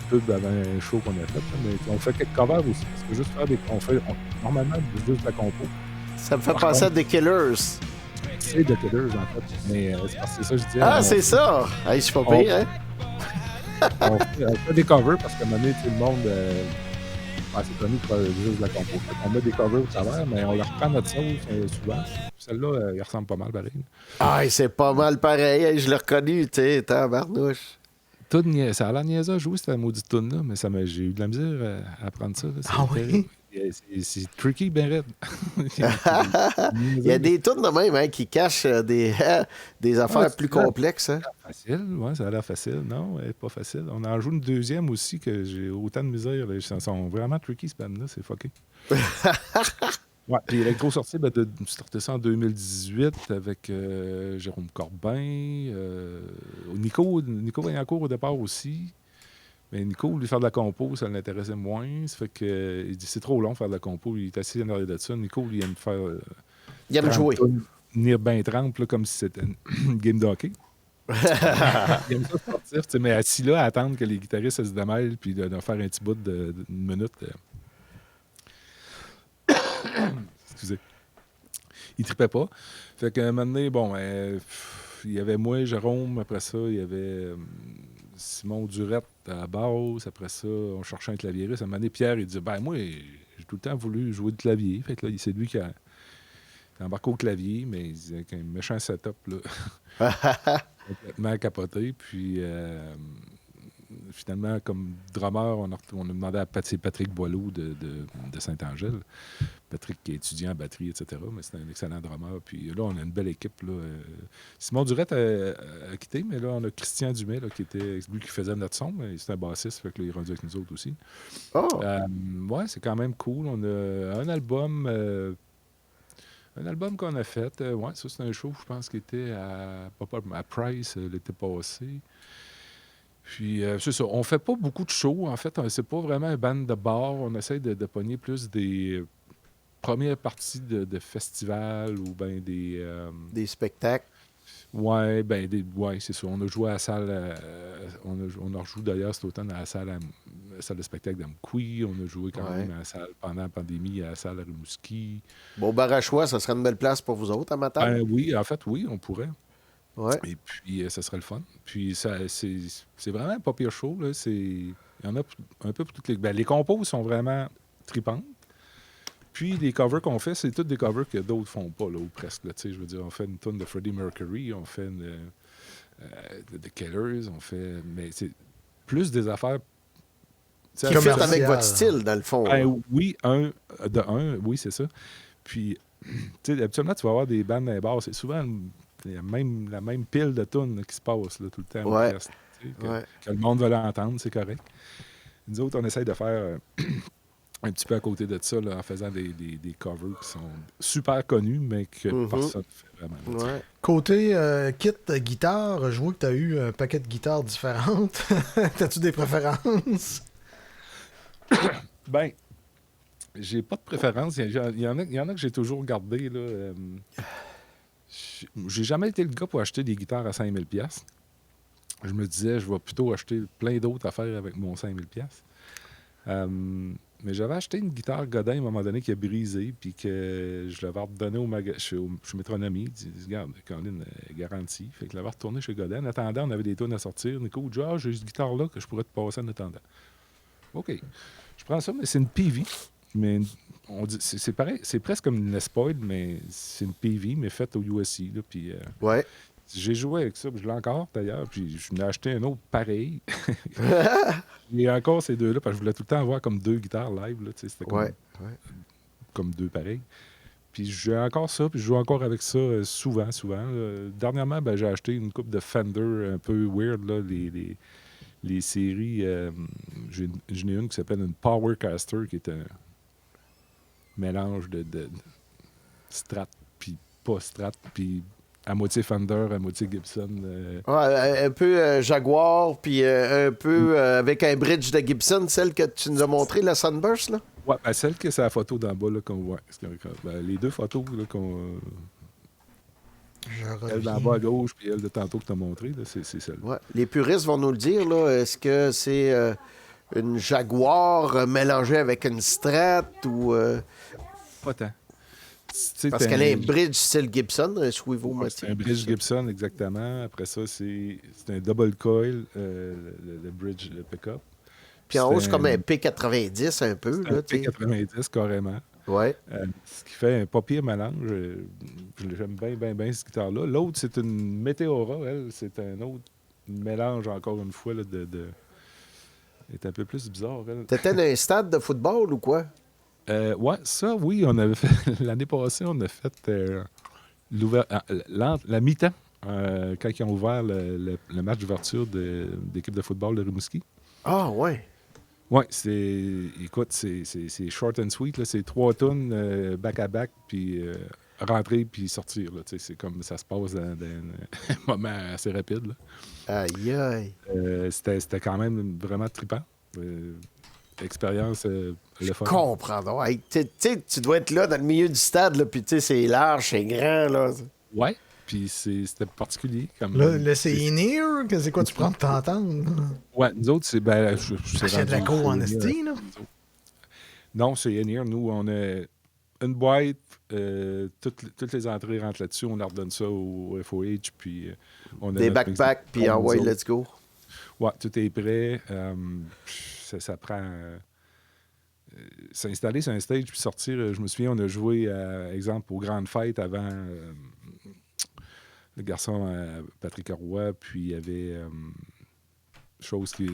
S4: peu de pub avant un show qu'on a fait. Là. Mais on fait quelques covers aussi, parce que juste faire normalement, juste de la compo.
S2: Ça me fait penser à The Killers.
S4: C'est The Killers, en fait. Mais c'est parce que c'est ça que je disais.
S2: Ah, c'est ça! Hey, je suis pas pire, hein?
S4: On fait des covers parce qu'à un moment donné, tout le monde. C'est connu pour faire juste de la compo. On met des covers au travers, mais on leur reprend notre sauce souvent. Celle-là, il ressemble pas mal pareil.
S2: Ah, c'est pas mal pareil. Hey, je l'ai reconnu, tu sais, tabarnouche.
S4: Ça a l'air niaiseux à jouer, cette maudite tune-là, mais j'ai eu de la misère à apprendre ça. Là.
S1: Ah oui?
S4: C'est tricky, ben raide.
S2: Il y a des tunes de même hein, qui cachent des affaires plus complexes. Hein.
S4: Facile, ouais, ça a l'air facile. Non, pas facile. On en joue une deuxième aussi que j'ai autant de misère. Ils sont vraiment tricky, ce band-là. C'est fucké. Ouais, puis Electro sorti, de starter ça en 2018 avec Jérôme Corbin, Nico Vaillancourt au départ aussi. Mais Nico, lui, faire de la compo, ça l'intéressait moins. Ça fait que il dit c'est trop long de faire de la compo. Il est assis en arrière de ça. Nico, lui, il aime faire.
S2: Il aime jouer.
S4: Venir bien trempe, là, comme si c'était une game de hockey. Il aime ça sportif, mais assis là à attendre que les guitaristes se démêlent puis de faire un petit bout d'une minute. Excusez. Il tripait pas. Fait qu'à un moment donné, il y avait moi, Jérôme, après ça, il y avait Simon Durette à la basse. Après ça, on cherchait un claviériste. À un moment donné, Pierre, il dit moi, j'ai tout le temps voulu jouer du clavier. Fait que là, c'est lui qui a embarqué au clavier, mais avec un méchant setup, là. Complètement capoté. Puis finalement, comme drummer, on a demandé à c'est Patrick Boileau de Saint-Angèle. Patrick qui est étudiant en batterie, etc. Mais c'est un excellent drummer. Puis là, on a une belle équipe. Là. Simon Durette a quitté, mais là, on a Christian Dumais qui était lui qui faisait notre son. Mais c'est un bassiste, fait que là, il est rendu avec nous autres aussi.
S2: Oh!
S4: Ouais, c'est quand même cool. On a un album. Un album qu'on a fait. Ouais, ça, c'est un show, je pense, qui était à Price l'été passé. Puis, c'est ça. On fait pas beaucoup de shows. En fait, c'est pas vraiment un band de bar. On essaie de pogner plus des premières parties de festivals ou bien des...
S2: Des spectacles.
S4: ouais, ouais, c'est ça. On a joué à la salle... on a rejoué d'ailleurs cet automne à la salle de spectacle d'Amqui. On a joué quand même à la salle, pendant la pandémie à la salle à Rimouski.
S2: Bon, Barachois, ça serait une belle place pour vous autres, à matin?
S4: Oui, en fait, oui, on pourrait.
S2: Ouais.
S4: Et puis, ça serait le fun. Puis, c'est vraiment un pas pire show. Là. Il y en a un peu pour toutes les... les compos sont vraiment tripantes. Puis, les covers qu'on fait, c'est toutes des covers que d'autres font pas, là, ou presque. Là, je veux dire, on fait une tonne de Freddie Mercury, on fait The Killers, on fait... Mais c'est plus des affaires...
S2: Qui fit avec votre style, dans le fond.
S4: Oui, oui, c'est ça. Puis, habituellement, tu vas avoir des bandes dans les bars, c'est souvent... Il y a la même pile de tunes qui se passe là, tout le temps.
S2: Ouais.
S4: Presque, que le monde va l'entendre, c'est correct. Nous autres, on essaye de faire un petit peu à côté de ça là, en faisant des covers qui sont super connus, mais que personne ne fait vraiment.
S2: Ouais.
S1: Côté kit guitare, je vois que tu as eu un paquet de guitares différentes. T'as-tu des préférences?
S4: Ben, j'ai pas de préférence. Il y en a que j'ai toujours gardé. Là, j'ai jamais été le gars pour acheter des guitares à 5000$. Je me disais, je vais plutôt acheter plein d'autres affaires avec mon 5000$. Mais j'avais acheté une guitare Godin à un moment donné qui a brisé, puis que je l'avais redonné au magasin. Chez Métronomie. Il dit, regarde, Colin, garantie. Fait que je l'avais retourné chez Godin. En attendant, on avait des tunes à sortir. Nico dit, j'ai cette guitare-là que je pourrais te passer en attendant. OK. Je prends ça, mais c'est une PV. Mais on dit, c'est pareil, c'est presque comme une Les Paul, mais c'est une PV, mais faite au USC. Là, puis,
S2: ouais.
S4: J'ai joué avec ça, puis je l'ai encore d'ailleurs, puis je m'en ai acheté un autre pareil. J'ai encore ces deux-là, parce que je voulais tout le temps avoir comme deux guitares live. Là, c'était comme deux pareils. Puis j'ai encore ça, puis je joue encore avec ça souvent. Dernièrement, j'ai acheté une coupe de Fender un peu weird, là, les séries. J'en ai une qui s'appelle une Powercaster, qui est un mélange de Strat, puis pas Strat, puis à moitié Fender, à moitié Gibson.
S2: Un peu Jaguar, puis un peu avec un bridge de Gibson, celle que tu nous as montrée, la Sunburst, là?
S4: Ouais, celle que c'est la photo d'en bas, là, qu'on voit. Les deux photos, là, elle d'en bas à gauche, puis elle de tantôt que tu as montré, là, c'est celle-là.
S2: Ouais. Les puristes vont nous le dire, là. Est-ce que c'est une Jaguar mélangée avec une Strat ou...
S4: Pas tant.
S2: Parce qu'elle a un bridge style Gibson, suivez-vous moi.
S4: C'est un bridge Gibson, exactement. Après ça, c'est un double coil, le bridge, le pick-up.
S2: Puis en haut, c'est comme un P90 un peu.
S4: Là, un P90, carrément.
S2: Ouais.
S4: Ce qui fait un pas pire mélange. J'aime bien cette guitare-là. L'autre, c'est une Meteora. Elle, c'est un autre mélange, encore une fois, là, elle est un peu plus bizarre.
S2: T'étais dans un stade de football ou quoi?
S4: Ouais, ça, oui, on avait fait. L'année passée, on a fait la mi-temps, quand ils ont ouvert le match d'ouverture d'équipe de football de Rimouski.
S2: Ah, ouais.
S4: Oui, écoute, c'est short and sweet. Là. C'est 3 tunes back-à-back, puis rentrer, puis sortir. Là. C'est comme ça se passe dans un moment assez rapide. Là.
S2: Aïe, aïe.
S4: C'était quand même vraiment trippant. Expérience le fun.
S2: Je comprends. Donc. Hey, tu dois être là dans le milieu du stade, là, puis c'est large, c'est grand. Là.
S4: Ouais, puis c'était particulier. Comme,
S1: là, c'est in-ear? C'est quoi tu prends de t'entendre?
S4: Ouais, nous autres, c'est...
S1: C'est de la co-honesty, là?
S4: Non, c'est in-ear. Nous, on a une boîte, toutes les entrées rentrent là-dessus, on leur donne ça au FOH, puis on a...
S2: Des backpacks, puis ouais, let's go.
S4: Ouais, tout est prêt. Ça prend... s'installer sur un stage puis sortir. Je me souviens, on a joué, exemple, aux grandes fêtes avant le garçon Patrick Roy, puis il y avait chose qui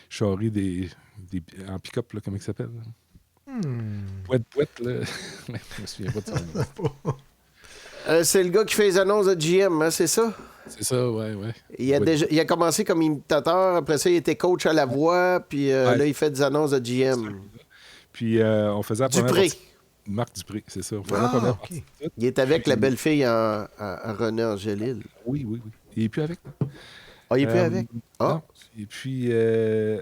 S4: charrie en pick-up, là, comment il s'appelle? Pouette, là. Je me souviens pas de son nom.
S2: C'est le gars qui fait les annonces de GM, hein, c'est ça?
S4: C'est ça, ouais.
S2: Il a commencé comme imitateur, après ça, il était coach à la voix, puis là, il fait des annonces de GM.
S4: Puis on faisait la première
S2: Dupré.
S4: partie. Marc Dupré, c'est ça. On faisait la première partie de tout.
S2: Il est avec la belle-fille à René Angélil.
S4: Oui. Il est plus avec.
S2: Ah, il est plus avec? Ah.
S4: Non. Et puis,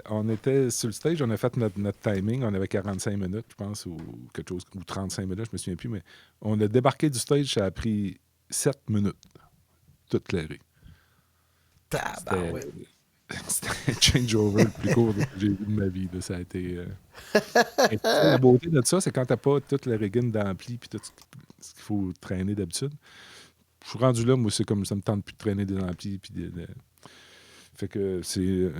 S4: on était sur le stage, on a fait notre timing. On avait 45 minutes, je pense, ou quelque chose, ou 35 minutes, je me souviens plus. Mais on a débarqué du stage, ça a pris 7 minutes. Tout clairé. C'était un changeover le plus court que j'ai vu de ma vie. Là. Ça a été. Et la beauté de ça, c'est quand t'as pas toute la régine d'ampli puis tout ce qu'il faut traîner d'habitude. Je suis rendu là, moi, c'est comme ça me tente plus de traîner des amplis. Puis Fait que c'est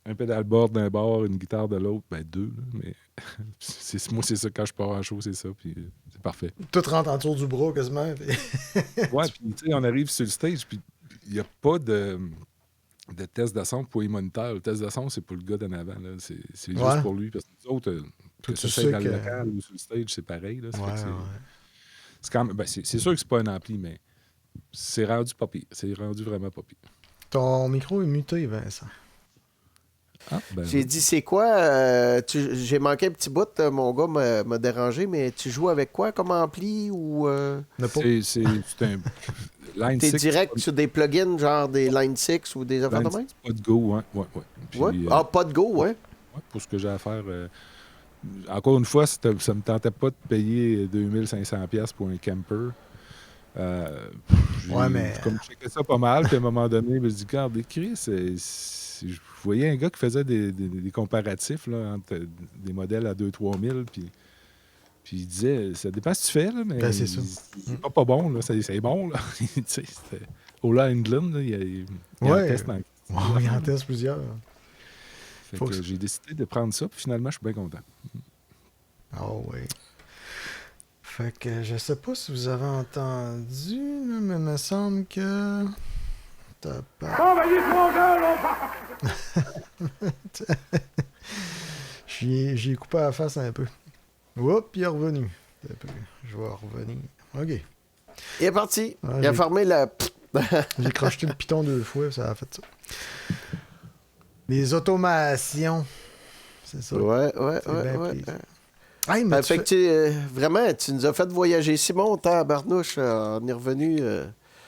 S4: un pédalboard d'un bord, une guitare de l'autre, ben deux. Là, mais moi, c'est ça quand je pars en show, c'est ça. Puis c'est parfait.
S1: Tout rentre en tour du bras quasiment.
S4: Ouais, puis tu sais, on arrive sur le stage, puis il n'y a pas de test de son pour les moniteurs. Le test de son, c'est pour le gars d'en avant. Là. C'est juste pour lui. Parce que nous autres, que ça soit dans le local ou sur le stage, c'est pareil. Là. C'est quand même, c'est sûr que c'est pas un ampli, mais c'est rendu pas pire. C'est rendu vraiment pas pire.
S1: Ton micro est muté, Vincent.
S4: Ah,
S2: J'ai dit, c'est quoi? J'ai manqué un petit bout, mon gars m'a dérangé, mais tu joues avec quoi comme ampli ou...
S4: C'est un... Line
S2: T'es
S4: 6,
S2: direct sur des plugins, genre des Line 6 ou des affaires de même?
S4: Pas de go, ouais. Puis,
S2: pas de go, ouais.
S4: Pour ce que j'ai à faire. Encore une fois, ça me tentait pas de payer 2500$ pour un camper.
S1: Mais...
S4: Comme je checkais ça pas mal, puis à un moment donné, je me suis dit, regarde, Chris, je voyais un gars qui faisait des comparatifs là, entre des modèles à 2-3 000, puis il disait, ça dépend ce que tu fais, là, mais
S1: c'est ça.
S4: C'est pas bon, là, c'est bon. Là. C'était Ola England, là, il en teste
S1: il en teste plusieurs.
S4: Fait que j'ai décidé de prendre ça, puis finalement, je suis bien content.
S1: Oh oui. Fait que je sais pas si vous avez entendu, là, mais il me semble que... J'ai coupé la face un peu. Oups, il est revenu. Je vais revenir. OK.
S2: Il est parti. Il a fermé la...
S1: J'ai crocheté le piton 2 fois, ça a fait ça. Les automations. C'est ça.
S2: Ouais.
S1: Hey, mais
S2: fait que vraiment, tu nous as fait voyager Simon, tabarnouche, on est revenu...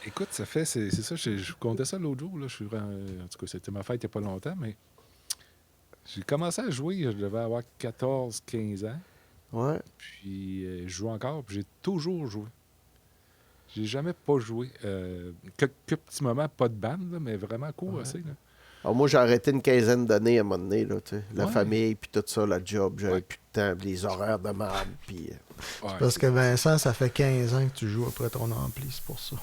S4: Écoute, c'est ça, je comptais ça l'autre jour. Là, en tout cas, c'était ma fête il n'y a pas longtemps, mais j'ai commencé à jouer, je devais avoir 14-15 ans.
S2: Ouais.
S4: Puis je joue encore, puis j'ai toujours joué. J'ai jamais pas joué. Quelques petits moments, pas de bande, là, mais vraiment court assez. Là.
S2: Alors, moi, j'ai arrêté une quinzaine d'années à un moment donné. Là, la famille, puis tout ça, la job, j'avais plus de temps, les horaires de merde. Puis...
S1: Parce que Vincent, ça fait 15 ans que tu joues après ton ampli, c'est pour ça.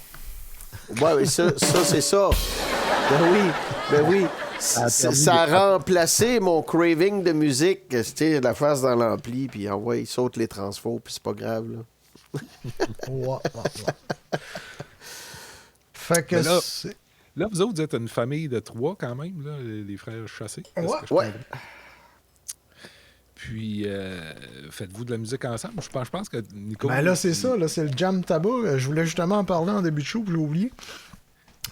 S2: Ouais, mais ça c'est ça. Ben oui. Ça a remplacé mon craving de musique. C'était la face dans l'ampli, puis il saute les transfos, puis c'est pas grave. Là.
S1: Ouais. Fait que
S4: là, vous autres, vous êtes une famille de 3 quand même, là, les frères Chassé.
S2: Ouais.
S4: Puis, faites-vous de la musique ensemble? Je pense que Nico...
S1: Ben là, c'est ça, là, c'est le Jam Tabac. Je voulais justement en parler en début de show, puis j'ai oublié.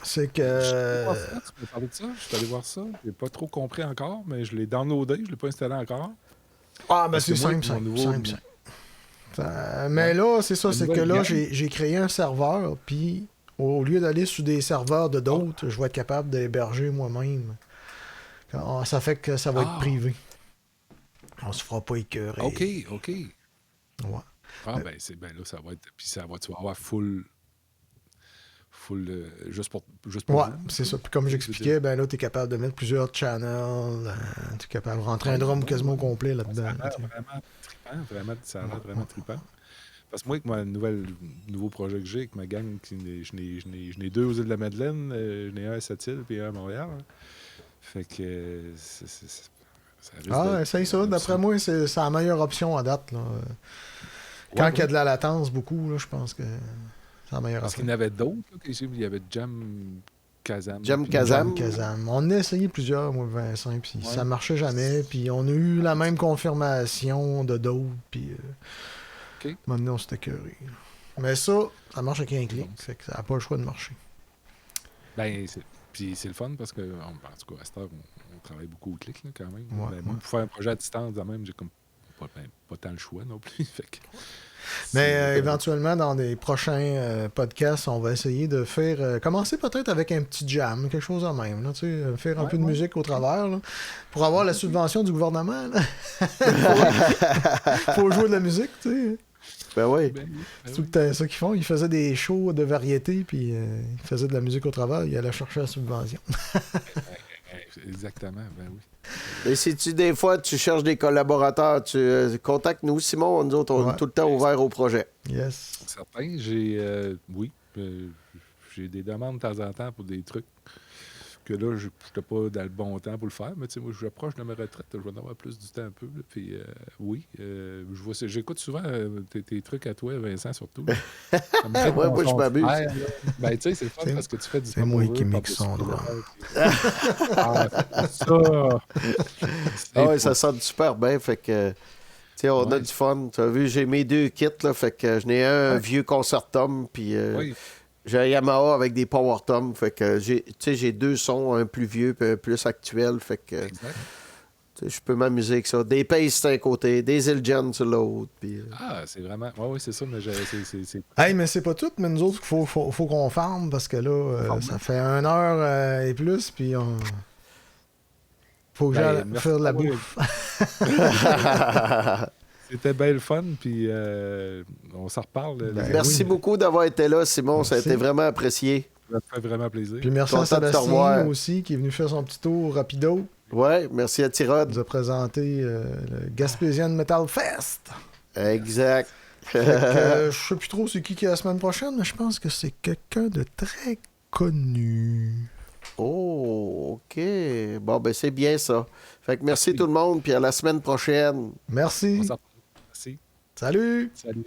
S1: C'est que...
S4: Tu peux parler de ça? Je suis allé voir ça. J'ai pas trop compris encore, mais je l'ai downloadé, je l'ai pas installé encore.
S1: Ah, ben c'est simple. Mais là, c'est ça, c'est que là, j'ai créé un serveur, puis au lieu d'aller sur des serveurs de d'autres, je vais être capable d'héberger moi-même. Ça fait que ça va être privé. On se fera pas écœurer.
S4: OK.
S1: Ouais.
S4: Ah, ben là, ça va être... Puis tu vas avoir full juste pour
S1: ouais,
S4: vous.
S1: c'est ça. Puis comme j'expliquais, ben là, t'es capable de mettre plusieurs channels. T'es capable de rentrer un drum quasiment complet là-dedans.
S4: Ça a l'air vraiment trippant. Parce que moi, avec mon nouveau projet que j'ai avec ma gang, je n'ai 2 aux îles de la Madeleine, je n'ai un à Sept-Îles et un à Montréal. Hein. Fait que ça risque
S1: essaye ça. D'après moi, c'est la meilleure option à date. Là. Quand il y a de la latence, beaucoup, là, je pense que c'est la meilleure
S4: Parce
S1: option.
S4: qu'il y en avait d'autres. Là, il y avait Jam Kazam.
S2: Jam
S4: Puis-
S2: Kazam.
S1: Kazam. On a essayé plusieurs, moi, Vincent, puis ça marchait jamais. Puis on a eu la même confirmation de d'autres, puis
S4: Ok.
S1: maintenant on s'était écœuré. Mais ça marche avec un clic, fait que ça n'a pas le choix de marcher.
S4: Ben, puis c'est le fun parce que, en tout cas, à cette heure, on travaille beaucoup au clic, là, quand même.
S1: Ouais,
S4: Ben,
S1: ouais.
S4: moi, pour faire un projet à distance, de même, j'ai comme pas tant le choix non plus. Fait que
S1: Mais
S4: c'est-
S1: éventuellement, dans des prochains podcasts, on va essayer de faire. Commencer peut-être avec un petit jam, quelque chose de même. Là, tu sais, faire un peu de musique au travers. Là, pour avoir la subvention du gouvernement. Là. Faut jouer de la musique, tu sais.
S2: Ben oui.
S4: Ben oui, ben
S1: C'est tout
S4: oui.
S1: le temps ça qu'ils font. Ils faisaient des shows de variété, puis ils faisaient de la musique au travers. Ils allaient chercher la subvention.
S4: Exactement, ben oui.
S2: Mais si des fois tu cherches des collaborateurs, tu contacte-nous, Simon. Nous autres, on
S1: Ouais.
S2: est tout le temps ouverts au projet.
S1: Yes.
S4: Certain, oui, j'ai des demandes de temps en temps pour des trucs que là, je n'étais pas dans le bon temps pour le faire, mais tu sais, moi, je approche de ma retraite, je vais en avoir plus du temps un peu. Là, puis oui, j'écoute souvent tes trucs à toi, Vincent, surtout. Là. Ça me fait
S2: Ouais, moi, je m'amuse.
S4: faire, là. Ben, tu sais, c'est le fun parce que tu fais du
S1: c'est moi
S4: pop-over
S1: qui mixe
S4: par-dessus
S1: son
S4: le
S1: drum.
S2: Ah ouais, ça sonne super bien. Fait que, tu sais, on a
S4: Ouais.
S2: du fun. Tu as vu, j'ai mes 2 kits, là. Fait que je n'ai un vieux Concertum, puis
S4: Oui,
S2: j'ai un Yamaha avec des Power Tom. Fait que, j'ai 2 sons, un plus vieux puis un plus actuel. Fait que,
S4: exact.
S2: tu sais, je peux m'amuser avec ça. Des Pace sur un côté, des Ilgen sur l'autre. Puis,
S4: Ah, c'est vraiment. Oui, c'est ça, mais c'est.
S1: Hey, mais c'est pas tout, mais nous autres, il faut qu'on farme parce que là, ça fait 1 heure et plus, puis on. Faut que
S4: Ben,
S1: j'aille
S4: merci
S1: faire de la
S4: d'avoir-
S1: bouffe.
S4: C'était bien le fun, puis on s'en reparle.
S1: Ben,
S2: merci
S1: oui.
S2: beaucoup d'avoir été là, Simon. Ça a
S1: Merci.
S2: été vraiment apprécié.
S4: Ça me fait vraiment plaisir.
S1: Puis merci
S2: Content
S1: à
S2: de te
S1: Sébastien
S2: revoir.
S1: aussi qui est venu faire son petit tour rapido.
S2: Ouais, merci à
S1: Il
S2: Tirod.
S1: nous a présenté le Gaspésian Metal Fest.
S2: Exact.
S1: Fait que, je sais plus trop c'est qui est la semaine prochaine, mais je pense que c'est quelqu'un de très connu.
S2: Oh, OK. Bon, ben c'est bien ça. Fait que merci tout le monde, puis à la semaine prochaine.
S1: Merci.
S4: On s'en reparle. Merci.
S1: Salut!
S4: Salut.